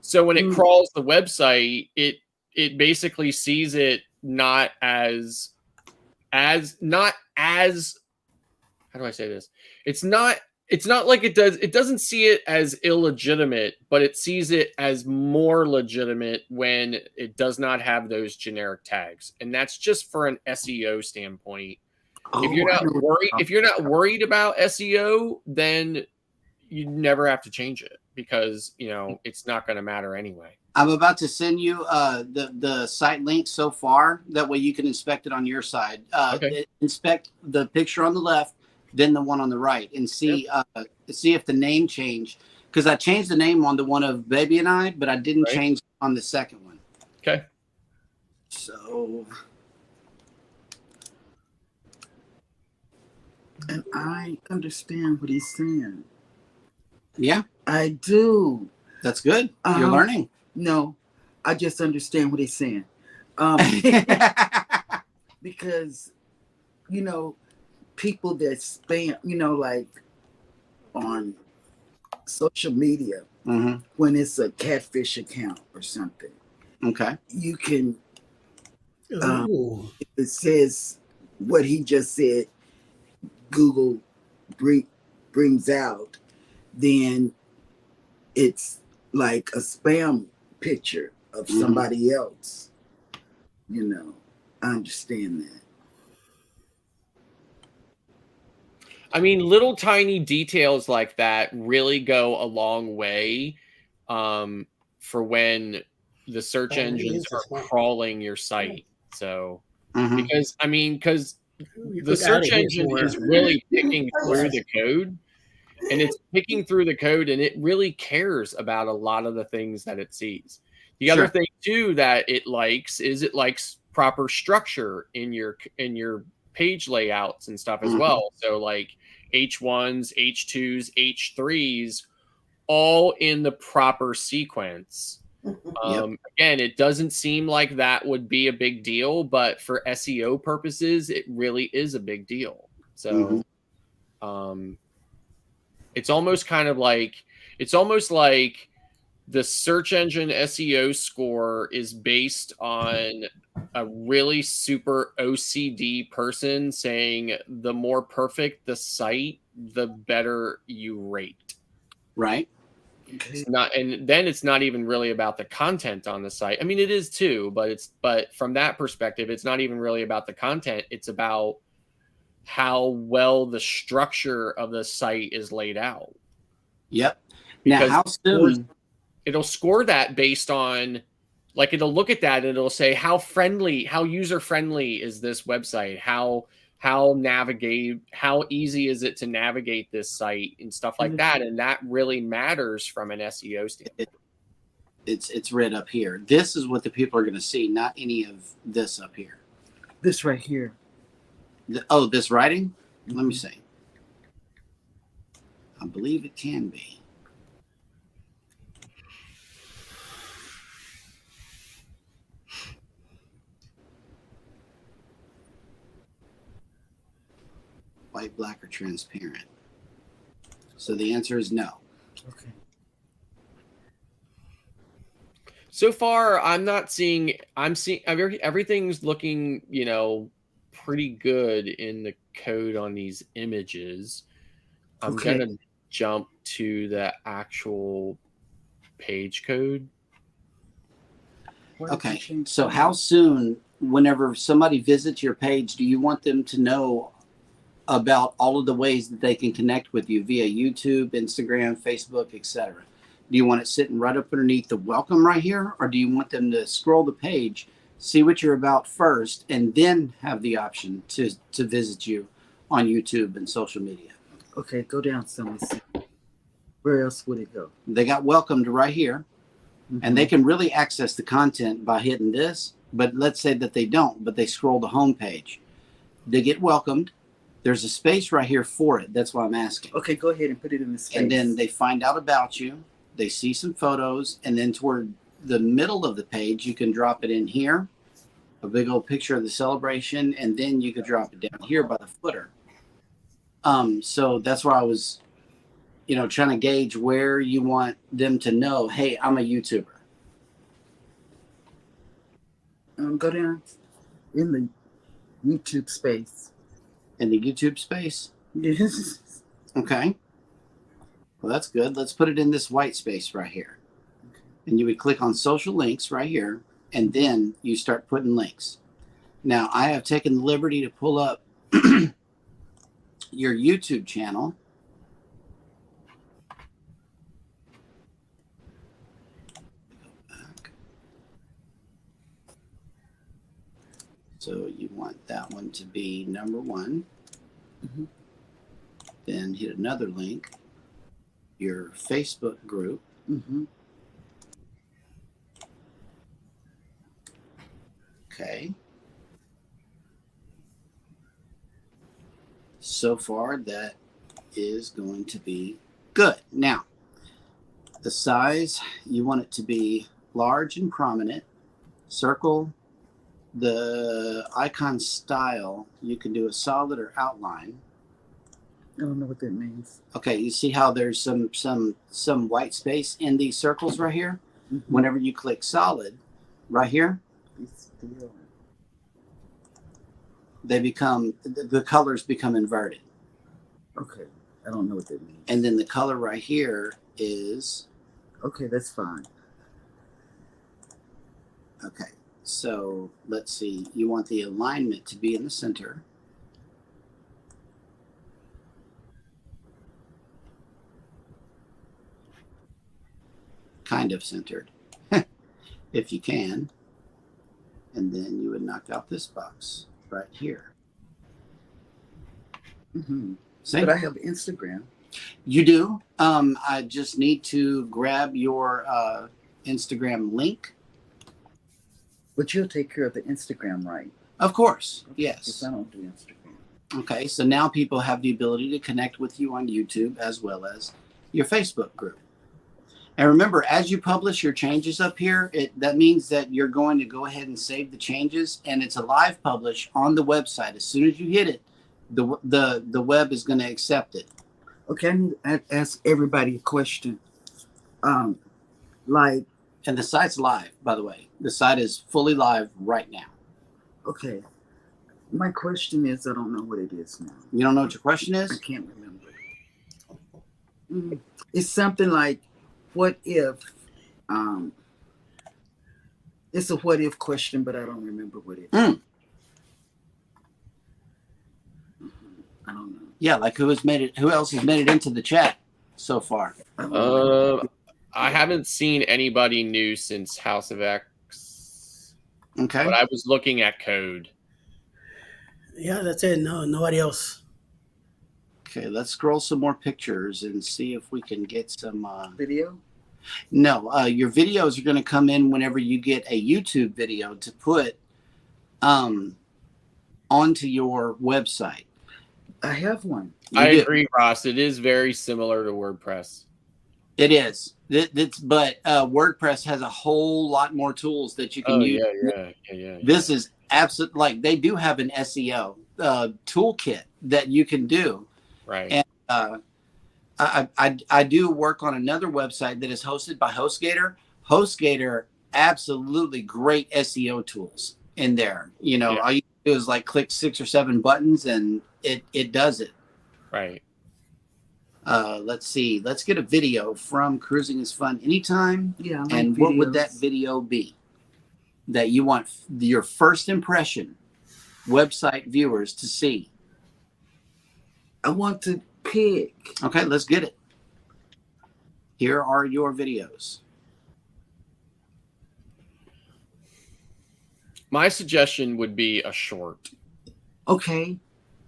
So when it crawls the website, it basically sees it not as how do I say this? It's not like it doesn't see it as illegitimate, but it sees it as more legitimate when it does not have those generic tags. And that's just for an SEO standpoint. If you're not worried about SEO, then you never have to change it because, it's not going to matter anyway. I'm about to send you the site link so far. That way you can inspect it on your side. Okay. Inspect the picture on the left, then the one on the right, and see if the name changed. Because I changed the name on the one of Baby and I, but I didn't change on the second one. Okay. So And I understand what he's saying. Yeah, I do. that's good. You're learning. No, I just understand what he's saying. Because, you know, people that spam, like on social media, when it's a catfish account or something, Okay. you can, Ooh. if it says what he just said, Google brings out, then it's like a spam picture of somebody else. I understand that. I mean, little tiny details like that really go a long way for when the search Oh, engines it's a are smart. crawling your site. So, Mhm. because You the could add search it here engine somewhere. is really picking through the code, and it's picking through the code, and it really cares about a lot of the things that it sees. The other Sure. thing too that it likes is it likes proper structure in your page layouts and stuff as well. So like H1s, H2s, H3s, all in the proper sequence. Again, it doesn't seem like that would be a big deal, but for SEO purposes, it really is a big deal. So, it's almost like the search engine SEO score is based on a really super OCD person saying the more perfect the site, the better you rate. Right. It's not, and then it's not even really about the content on the site. I mean, it is too, but from that perspective, it's not even really about the content. It's about how well the structure of the site is laid out. Yep. Now, Because how soon? it'll score that based on, like, it'll look at that and it'll say how user friendly is this website, how easy is it to navigate this site and stuff like that, and that really matters from an SEO standpoint. It's red up here. This is what the people are going to see, not any of this up here. This right here. This writing? Let me see. I believe it can be. White, black, or transparent. So the answer is no. Okay. So far, I'm seeing everything's looking, pretty good in the code on these images. I'm gonna jump to the actual page code. Okay. So how soon, whenever somebody visits your page, do you want them to know about all of the ways that they can connect with you via YouTube, Instagram, Facebook, etc.? Do you want it sitting right up underneath the welcome right here, or do you want them to scroll the page, see what you're about first, and then have the option to visit you on YouTube and social media? Okay, go down some. Where else would it go? They got welcomed right here, and they can really access the content by hitting this. But let's say that they don't, but they scroll the home page. They get welcomed. There's a space right here for it. That's why I'm asking. Okay, go ahead and put it in the space. And then they find out about you. They see some photos, and then toward the middle of the page, you can drop it in here, a big old picture of the celebration, and then you could drop it down here by the footer. So that's why I was, trying to gauge where you want them to know, hey, I'm a YouTuber. Go down in the YouTube space. In the YouTube space? Yes. Okay. Well, that's good. Let's put it in this white space right here. And you would click on social links right here, and then you start putting links. Now, I have taken the liberty to pull up your YouTube channel. So you want that one to be number one. Then hit another link, your Facebook group. Okay. so far, that is going to be good. Now, the size, you want it to be large and prominent. Circle the icon style. You can do a solid or outline. I don't know what that means. Okay, you see how there's some white space in these circles right here? Mm-hmm. Whenever you click solid, right here, the colors become inverted. Okay, I don't know what that means. And then the color right here is, Okay, that's fine. okay, so let's see, you want the alignment to be in the center. Kind of centered, if you can. And then you would knock out this box right here. Mm-hmm. See? But I have Instagram. You do. I just need to grab your Instagram link. But you'll take care of the Instagram, right? Of course. Because Yes. I don't do Instagram. Okay. So now people have the ability to connect with you on YouTube as well as your Facebook group. And remember, as you publish your changes up here, that means that you're going to go ahead and save the changes, and it's a live publish on the website. As soon as you hit it, the web is going to accept it. Okay, I need to ask everybody a question. Like, And the site's live, by the way. The site is fully live right now. okay, my question is, I don't know what it is now. You don't know what your question I is? can't remember. It's something like, what if? It's a what if question, but I don't remember what it is. Mm. I don't know. Yeah, like who else has made it into the chat so far? I don't know. I haven't seen anybody new since House of X, Okay. but I was looking at code. Yeah, that's it. No, nobody else. Okay, let's scroll some more pictures and see if we can get some. Video? No, your videos are going to come in whenever you get a YouTube video to put onto your website. I have one. I do. agree, Ross. It is very similar to WordPress. It is. But WordPress has a whole lot more tools that you can use. Yeah. This is absolute. Like they do have an SEO toolkit that you can do. Right. And I do work on another website that is hosted by HostGator. HostGator, absolutely great SEO tools in there. You know, all you do is like click 6 or 7 buttons and it does it. Right. Let's see. Let's get a video from Cruising is Fun Anytime. Yeah. I like And what would videos. that video be that you want your first impression website viewers to see? I want to pick. Okay, let's get it. Here are your videos. My suggestion would be a short Okay.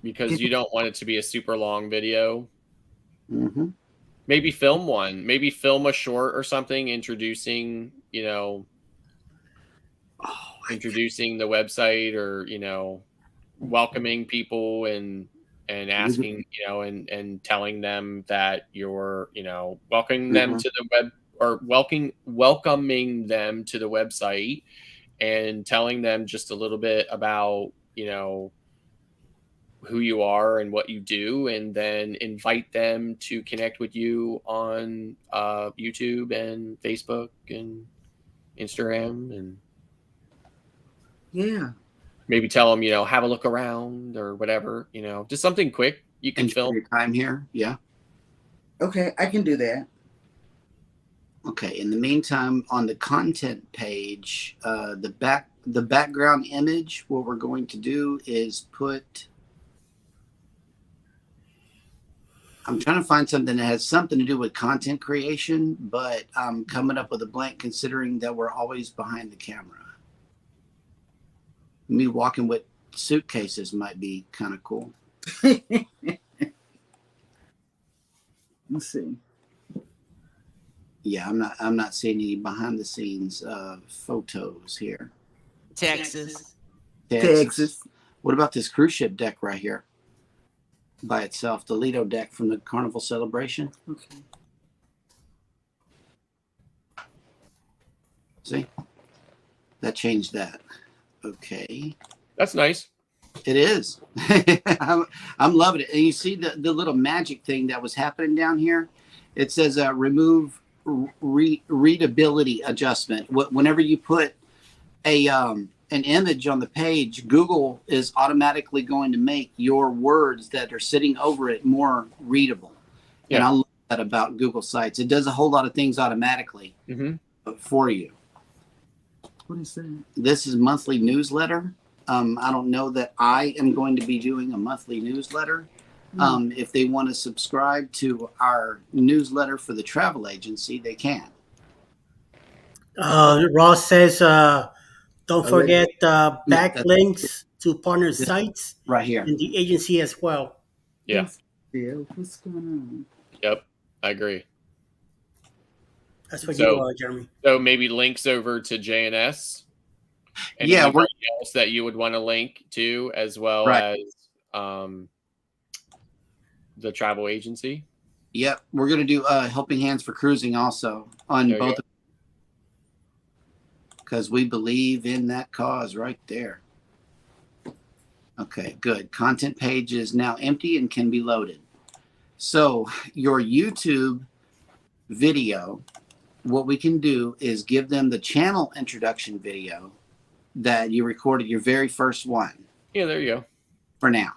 because you don't want it to be a super long video. Mm-hmm. Maybe film one. Maybe film a short or something introducing, introducing the website or, welcoming people and asking, and telling them that you're, welcoming them to the web or welcoming them to the website and telling them just a little bit about, who you are and what you do, and then invite them to connect with you on YouTube and Facebook and Instagram, and Yeah. maybe tell them, have a look around or whatever, just something quick you can Enjoy film. your time here. Yeah. Okay, I can do that. Okay. In the meantime, on the content page, the background image, what we're going to do is put. I'm trying to find something that has something to do with content creation, but I'm coming up with a blank considering that we're always behind the camera. Me walking with suitcases might be kind of cool. Let's see. Yeah, I'm not seeing any behind the scenes photos here. Texas. Texas. What about this cruise ship deck right here? by itself. The Lido deck from the Carnival Celebration. Okay. See, that changed that. Okay, That's nice. it is. I'm loving it. And you see the little magic thing that was happening down here. It says remove readability adjustment. Whenever you put an image on the page, Google is automatically going to make your words that are sitting over it more readable. And Yeah. I love that about Google Sites. It does a whole lot of things automatically for you. What is that? This is monthly newsletter. I don't know that I am going to be doing a monthly newsletter. If they want to subscribe to our newsletter for the travel agency, they can. Ross says, don't forget that's- backlinks to partner sites Right here. and the agency as well. Yeah. Bill, what's going on? Yep. I agree. That's what So- you are, Jeremy. So maybe links over to JNS. And Yeah, anybody else that you would want to link to, as well Right. as the travel agency. Yep. We're going to do Helping Hands for Cruising also on There you both. Because we believe in that cause right there. Okay, good. Content page is now empty and can be loaded. So your YouTube video, what we can do is give them the channel introduction video that you recorded, your very first one Yeah, there you go. for now.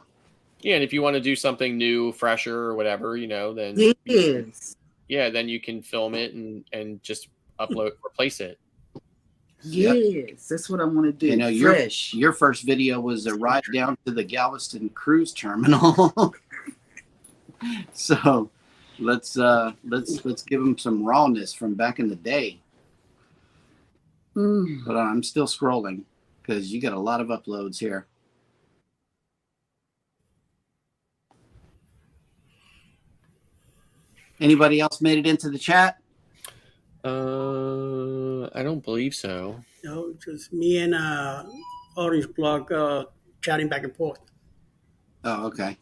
Yeah, and if you want to do something new, fresher, or whatever, then Yes. then you can film it and just replace it. Yes. That's what I want to do. You know, Fresh. your first video was a ride down to the Galveston cruise terminal. So let's give them some rawness from back in the day. But I'm still scrolling because you got a lot of uploads here. Anybody else made it into the chat? I don't believe so. No, just me and Orange Blog chatting back and forth. Oh, okay.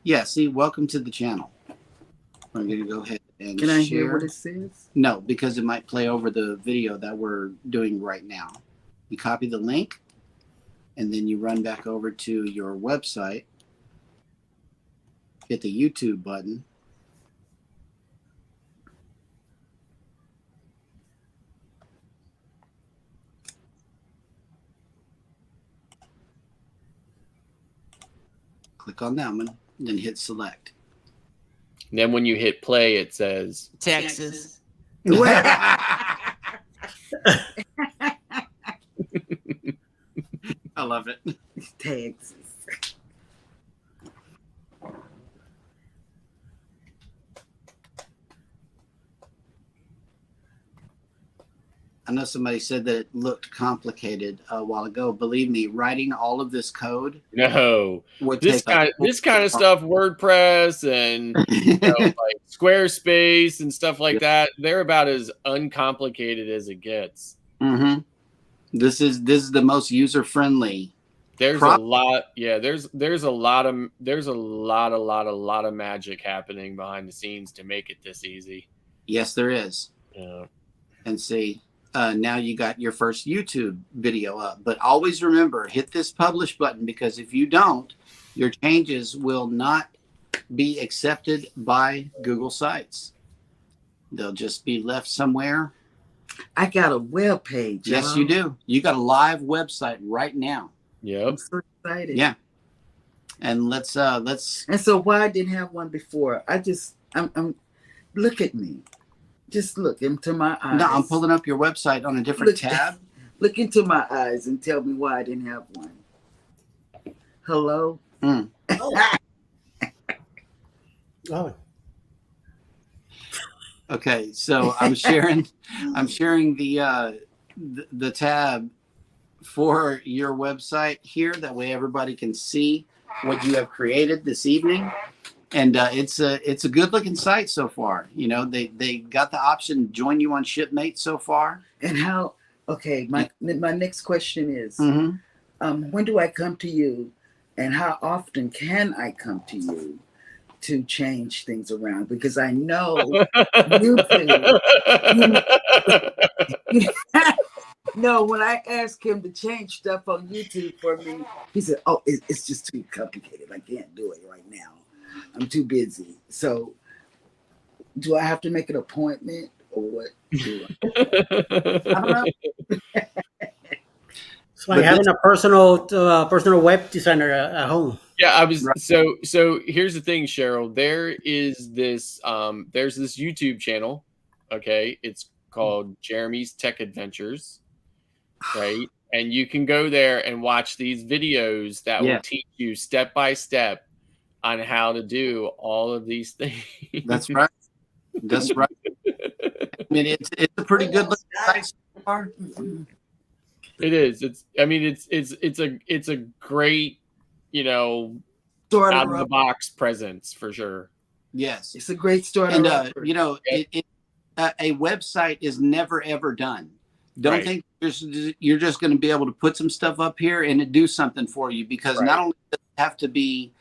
Yeah, see, welcome to the channel. We're going to go ahead and Can I share. hear what it says? No, because it might play over the video that we're doing right now. You copy the link, and then you run back over to your website, hit the YouTube button. Click on that one, then hit select. And then when you hit play, it says Texas. I love it. Texas. I know somebody said that it looked complicated a while ago. Believe me, writing all of this code no. would This take kind of stuff, WordPress and like Squarespace and stuff like that, they're about as uncomplicated as it gets. Mm-hmm. This is the most user friendly. There's a lot, there's a lot of magic happening behind the scenes to make it this easy. Yes, there is. Yeah. And see, now you got your first YouTube video up. But always remember, hit this publish button, because if you don't, your changes will not be accepted by Google Sites. They'll just be left somewhere. I got a web page. Yes, y'all. you do. You got a live website right now. Yep. I'm so excited. Yeah. And let's And so why I didn't have one before? I'm look at me. Just look into my eyes. no, I'm pulling up your website on a different Look- tab. Look into my eyes and tell me why I didn't have one. Hello? Oh, Okay, so I'm sharing the tab for your website here. That way everybody can see what you have created this evening. And it's a good looking site so far. You know, they got the option to join you on Shipmate so far. And how? Okay, my next question is, Mm-hmm. when do I come to you, and how often can I come to you? to change things around because I know YouTube. No, when I asked him to change stuff on YouTube for me, he said, "Oh, it's just too complicated. I can't do it right now. I'm too busy." So, do I have to make an appointment or what? I don't know. It's like But having a personal web designer at home. Yeah, I was Right. so here's the thing, Cheryl. There's this YouTube channel, okay? It's called Jeremy's Tech Adventures, right? And you can go there and watch these videos that Yeah. will teach you step by step on how to do all of these things. That's right. That's right. I mean, it's a pretty good looking site so far. It is. It's a great, Starter out of the up. box presence for sure. Yes. It's a great starter. And up. a website is never ever done. Don't Right. think you're just going to be able to put some stuff up here and it do something for you, because Right. not only does it have to be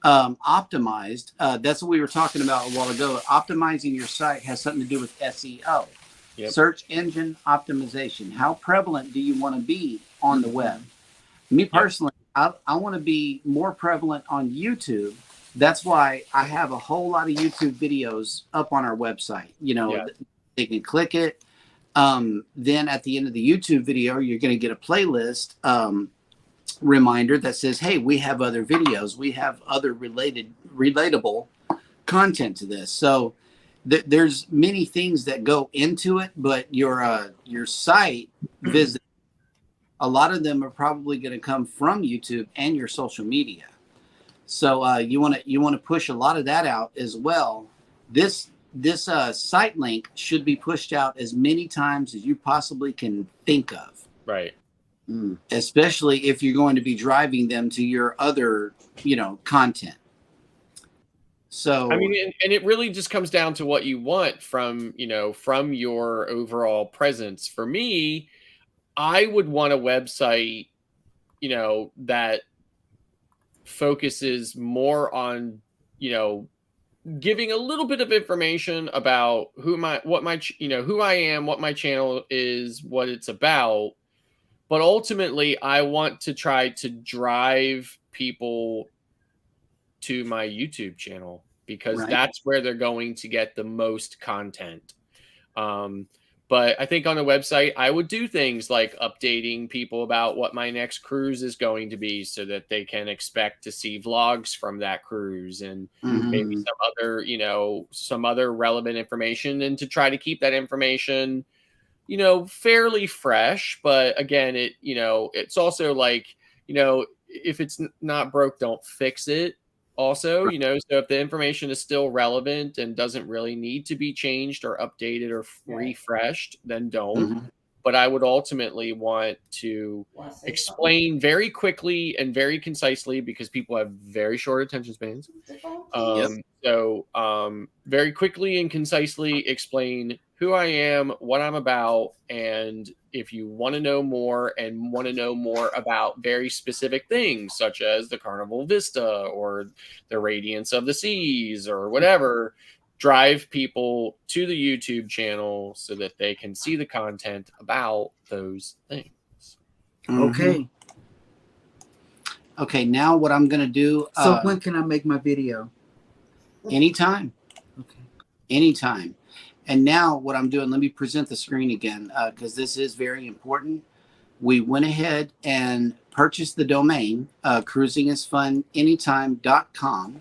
optimized, that's what we were talking about a while ago. Optimizing your site has something to do with SEO, Yep. search engine optimization. How prevalent do you want to be on the web? Me personally, I want to be more prevalent on YouTube. That's why I have a whole lot of YouTube videos up on our website. Yeah. They can click it. Then at the end of the YouTube video, you're going to get a playlist reminder that says, hey, we have other videos. We have other relatable content to this. So there's many things that go into it, but your site visit, a lot of them are probably going to come from YouTube and your social media. So you want to push a lot of that out as well. This site link should be pushed out as many times as you possibly can think of, Right. especially if you're going to be driving them to your other, content. So I mean, and it really just comes down to what you want from your overall presence. For me, I would want a website, that focuses more on, giving a little bit of information about who I am, what my channel is, what it's about. But ultimately, I want to try to drive people to my YouTube channel because Right. that's where they're going to get the most content. But I think on a website, I would do things like updating people about what my next cruise is going to be so that they can expect to see vlogs from that cruise and maybe some other relevant information, and to try to keep that information, fairly fresh. But again, it's also like, if it's not broke, don't fix it. Also, so if the information is still relevant and doesn't really need to be changed or updated or refreshed, then don't. But I would ultimately want to explain very quickly and very concisely, because people have very short attention spans. So very quickly and concisely explain who I am, what I'm about, and if you want to know more and want to know more about very specific things, such as the Carnival Vista or the Radiance of the Seas or whatever, drive people to the YouTube channel so that they can see the content about those things. Okay. Okay. Now what I'm going to do. So when can I make my video? Anytime. Okay. Anytime. And now what I'm doing, let me present the screen again, because this is very important. We went ahead and purchased the domain, cruisingisfunanytime.com.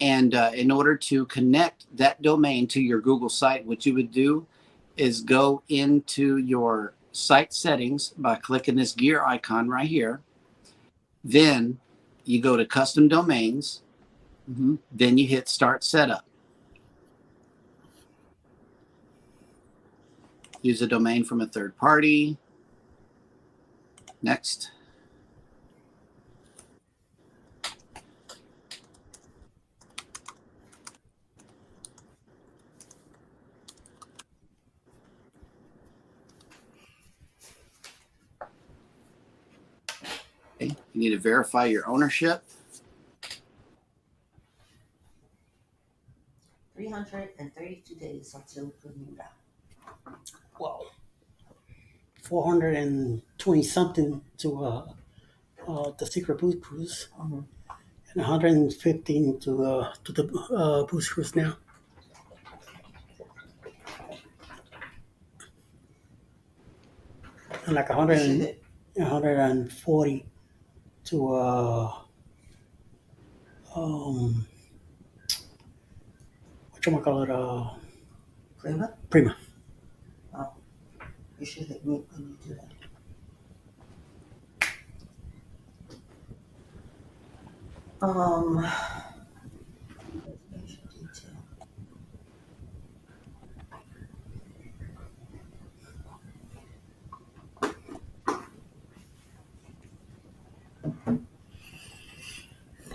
And in order to connect that domain to your Google site, what you would do is go into your site settings by clicking this gear icon right here. Then you go to custom domains. Then you hit start setup. Use a domain from a third party. Next. Okay. You need to verify your ownership. 332 days until Bermuda. Wow. 420 something to the Secret Boost Cruise, Mhm. and 115 to the Boost Cruise now. And like 140 to whatchamacallit, Prima, Prima. you should hit me when you do that. Reservation detail.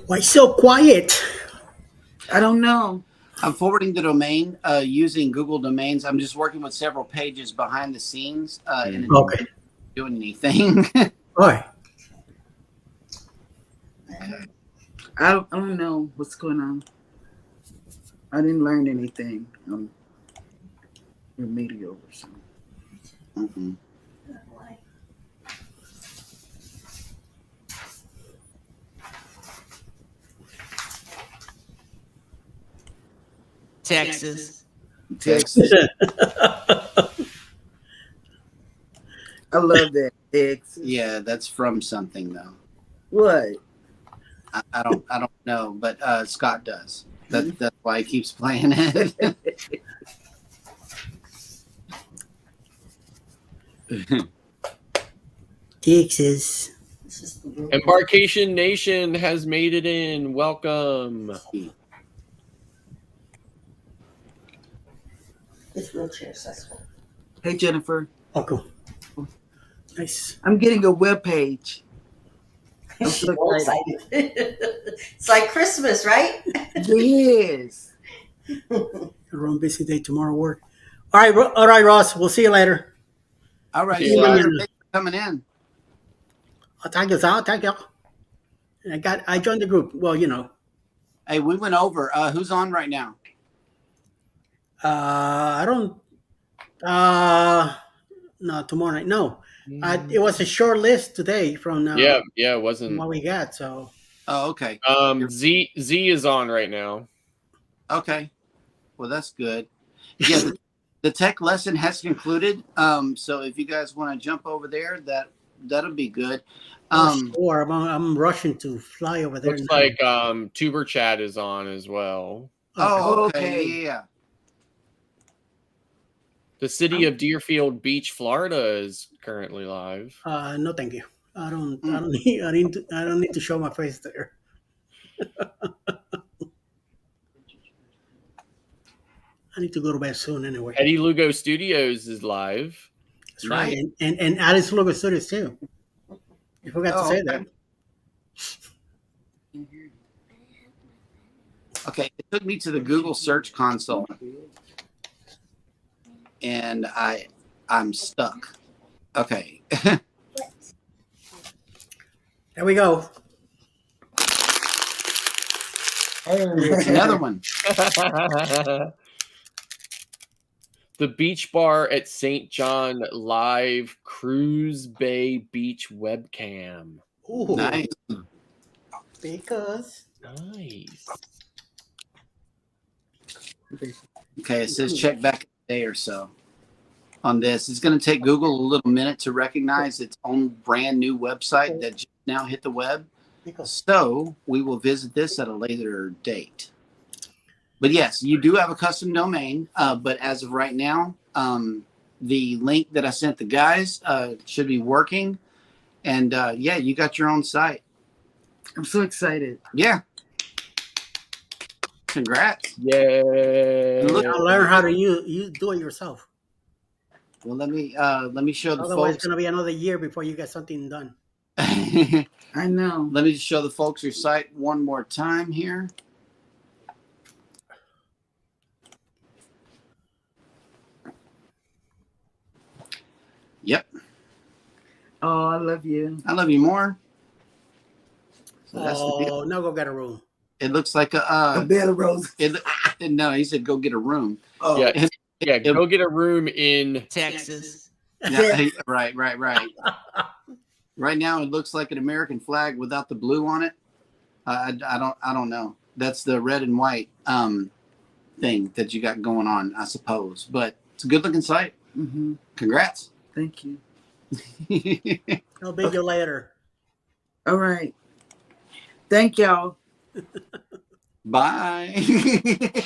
Why so quiet? I don't know. I'm forwarding the domain using Google Domains. I'm just working with several pages behind the scenes and Okay. doing anything. All right. I don't know what's going on. I didn't learn anything. Remedial or something. Mhm. Texas. Texas. I love that. Texas. Yeah, that's from something though. What? I don't know, but Scott does. That's why he keeps playing it. Texas. This is the room. Embarkation Nation has made it in. Welcome. It's wheelchair accessible. Hey Jennifer, Oh, cool. Nice. I'm getting a web page. I'm She's so all excited. excited. It's like Christmas, right? Yes. We're on busy day tomorrow. Work. All right. All right, Ross. We'll see you later. All right, See you Scott, later. thanks for coming in. Thank you, Sal. Thank you. I joined the group. Well, you know. Hey, we went over. Who's on right now? I don't. No, tomorrow night. No, it was a short list today from Yeah, it from wasn't. what we got. So Oh, okay. Z is on right now. Okay. Well, that's good. Yeah, the tech lesson has concluded. So if you guys want to jump over there, that'll be good. sure, I'm rushing to fly over there. Looks now. like Tuber Chat is on as well. Oh, okay. Okay. Yeah. The city of Deerfield Beach, Florida is currently live. No, thank you. I don't need to show my face there. I need to go to bed soon anyway. Eddie Lugo Studios is live. That's right. And Alice Logo Studios too. You forgot to say that. Okay, it took me to the Google Search Console, and I'm stuck. Okay. There we go. It's another one. The Beach Bar at St. John live Cruise Bay Beach webcam. Ooh, Nice. because Nice. Okay, it says check back a day or so on this. It's going to take Google a little minute to recognize its own brand new website that just now hit the web. So we will visit this at a later date. But yes, you do have a custom domain. But as of right now, the link that I sent the guys should be working. And yeah, you got your own site. I'm so excited. Yeah. Congrats. Yay. Look- Now learn how to you do it yourself. Well, let me show the Otherwise, it's folks. gonna be another year before you get something done. I know. Let me just show the folks your site one more time here. Yep. Oh, I love you. I love you more. So that's the deal. Oh, now go get a room. It looks like A bed of roses. it No, he said go get a room. Oh, Yeah, yeah. Go get a room in. Texas. Yeah, right. Right now, it looks like an American flag without the blue on it. I don't know. That's the red and white thing that you got going on, I suppose. But it's a good looking site. hmm Congrats. Thank you. I'll bid you later. All right. Thank y'all. Bye.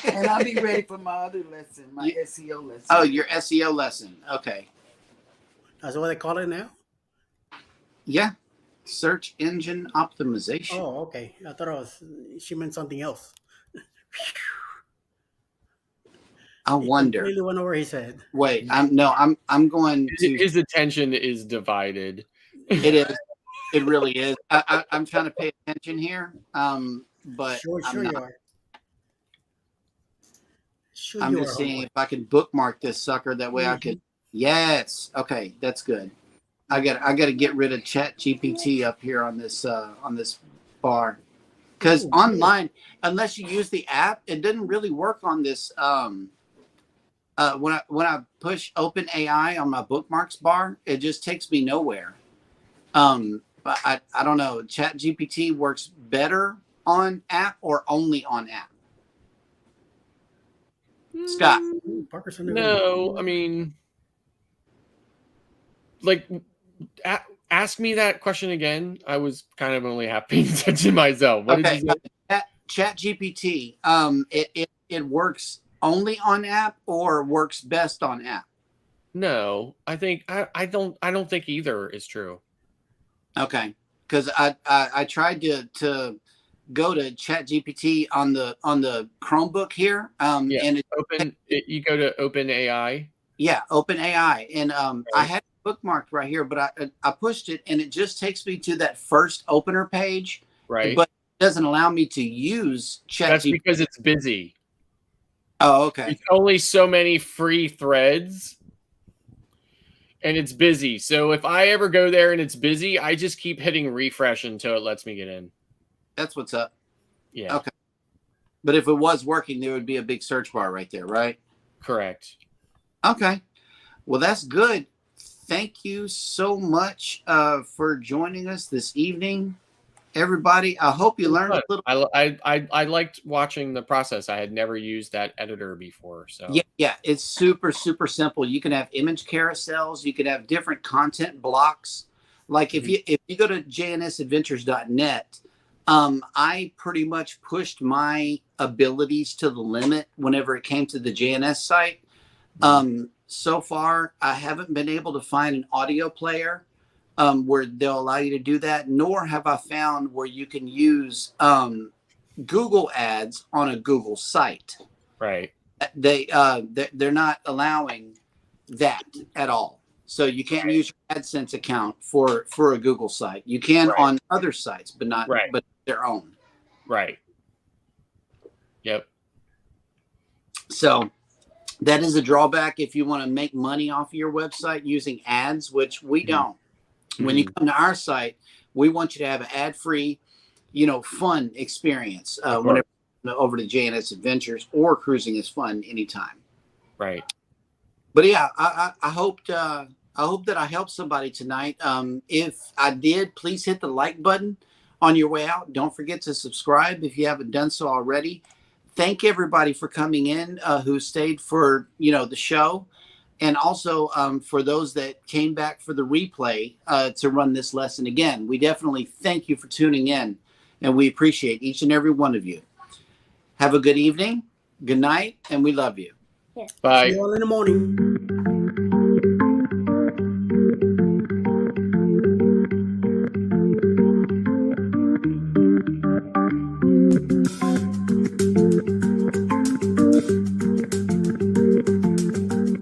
And I'll be ready for my other lesson, my SEO lesson. Oh, your SEO lesson. Okay. That's what they call it now? Yeah. Search engine optimization. Oh, okay. I thought she meant something else. I wonder. Completely went over his head. Wait, I'm going to. His attention is divided. It is. It really is. I'm trying to pay attention here. But Sure I'm you not. are. Sure I'm you just are, seeing homeboy. if I can bookmark this sucker. That way I could. Yes. Okay, that's good. I got to get rid of Chat GPT up here on this bar, because online, unless you use the app, it doesn't really work on this. When I push Open AI on my bookmarks bar, it just takes me nowhere. But I don't know. Chat GPT works better on app or only on app. Scott. Parker's in the room. No, I mean, like, ask me that question again. I was kind of only half paying attention myself. What did you say? Chat GPT. It works only on app or works best on app. No, I think I don't think either is true. Okay, because I tried to go to Chat GPT on the Chromebook here. Yeah. And You go to Open AI. yeah, Open AI, and I had it bookmarked right here, but I pushed it and it just takes me to that first opener page, Right. but it doesn't allow me to use Chat That's GPT. because it's busy. Oh, okay. It's only so many free threads. And it's busy. So if I ever go there and it's busy, I just keep hitting refresh until it lets me get in. That's what's up. Yeah. Okay. But if it was working, there would be a big search bar right there, right? Correct. Okay. Well, that's good. Thank you so much for joining us this evening, everybody. I hope you learned a little. I liked watching the process. I had never used that editor before. So Yeah, it's super simple. You can have image carousels. You can have different content blocks. Like if you go to jnsadventures.net, I pretty much pushed my abilities to the limit whenever it came to the JNS site. So far, I haven't been able to find an audio player where they'll allow you to do that, nor have I found where you can use Google ads on a Google site. right. They're not allowing that at all. So you can't use your AdSense account for a Google site. You can on other sites, but not but their own. Right. Yep. So that is a drawback if you want to make money off of your website using ads, which we don't. When you come to our site, we want you to have an ad-free, fun experience whenever over to JNS Adventures, or cruising is fun anytime. Right. But yeah, I hope that I helped somebody tonight. If I did, please hit the like button on your way out. Don't forget to subscribe if you haven't done so already. Thank everybody for coming in who stayed for the show, and also for those that came back for the replay to run this lesson again. We definitely thank you for tuning in, and we appreciate each and every one of you. Have a good evening, good night, and we love you. Bye. See you all in the morning.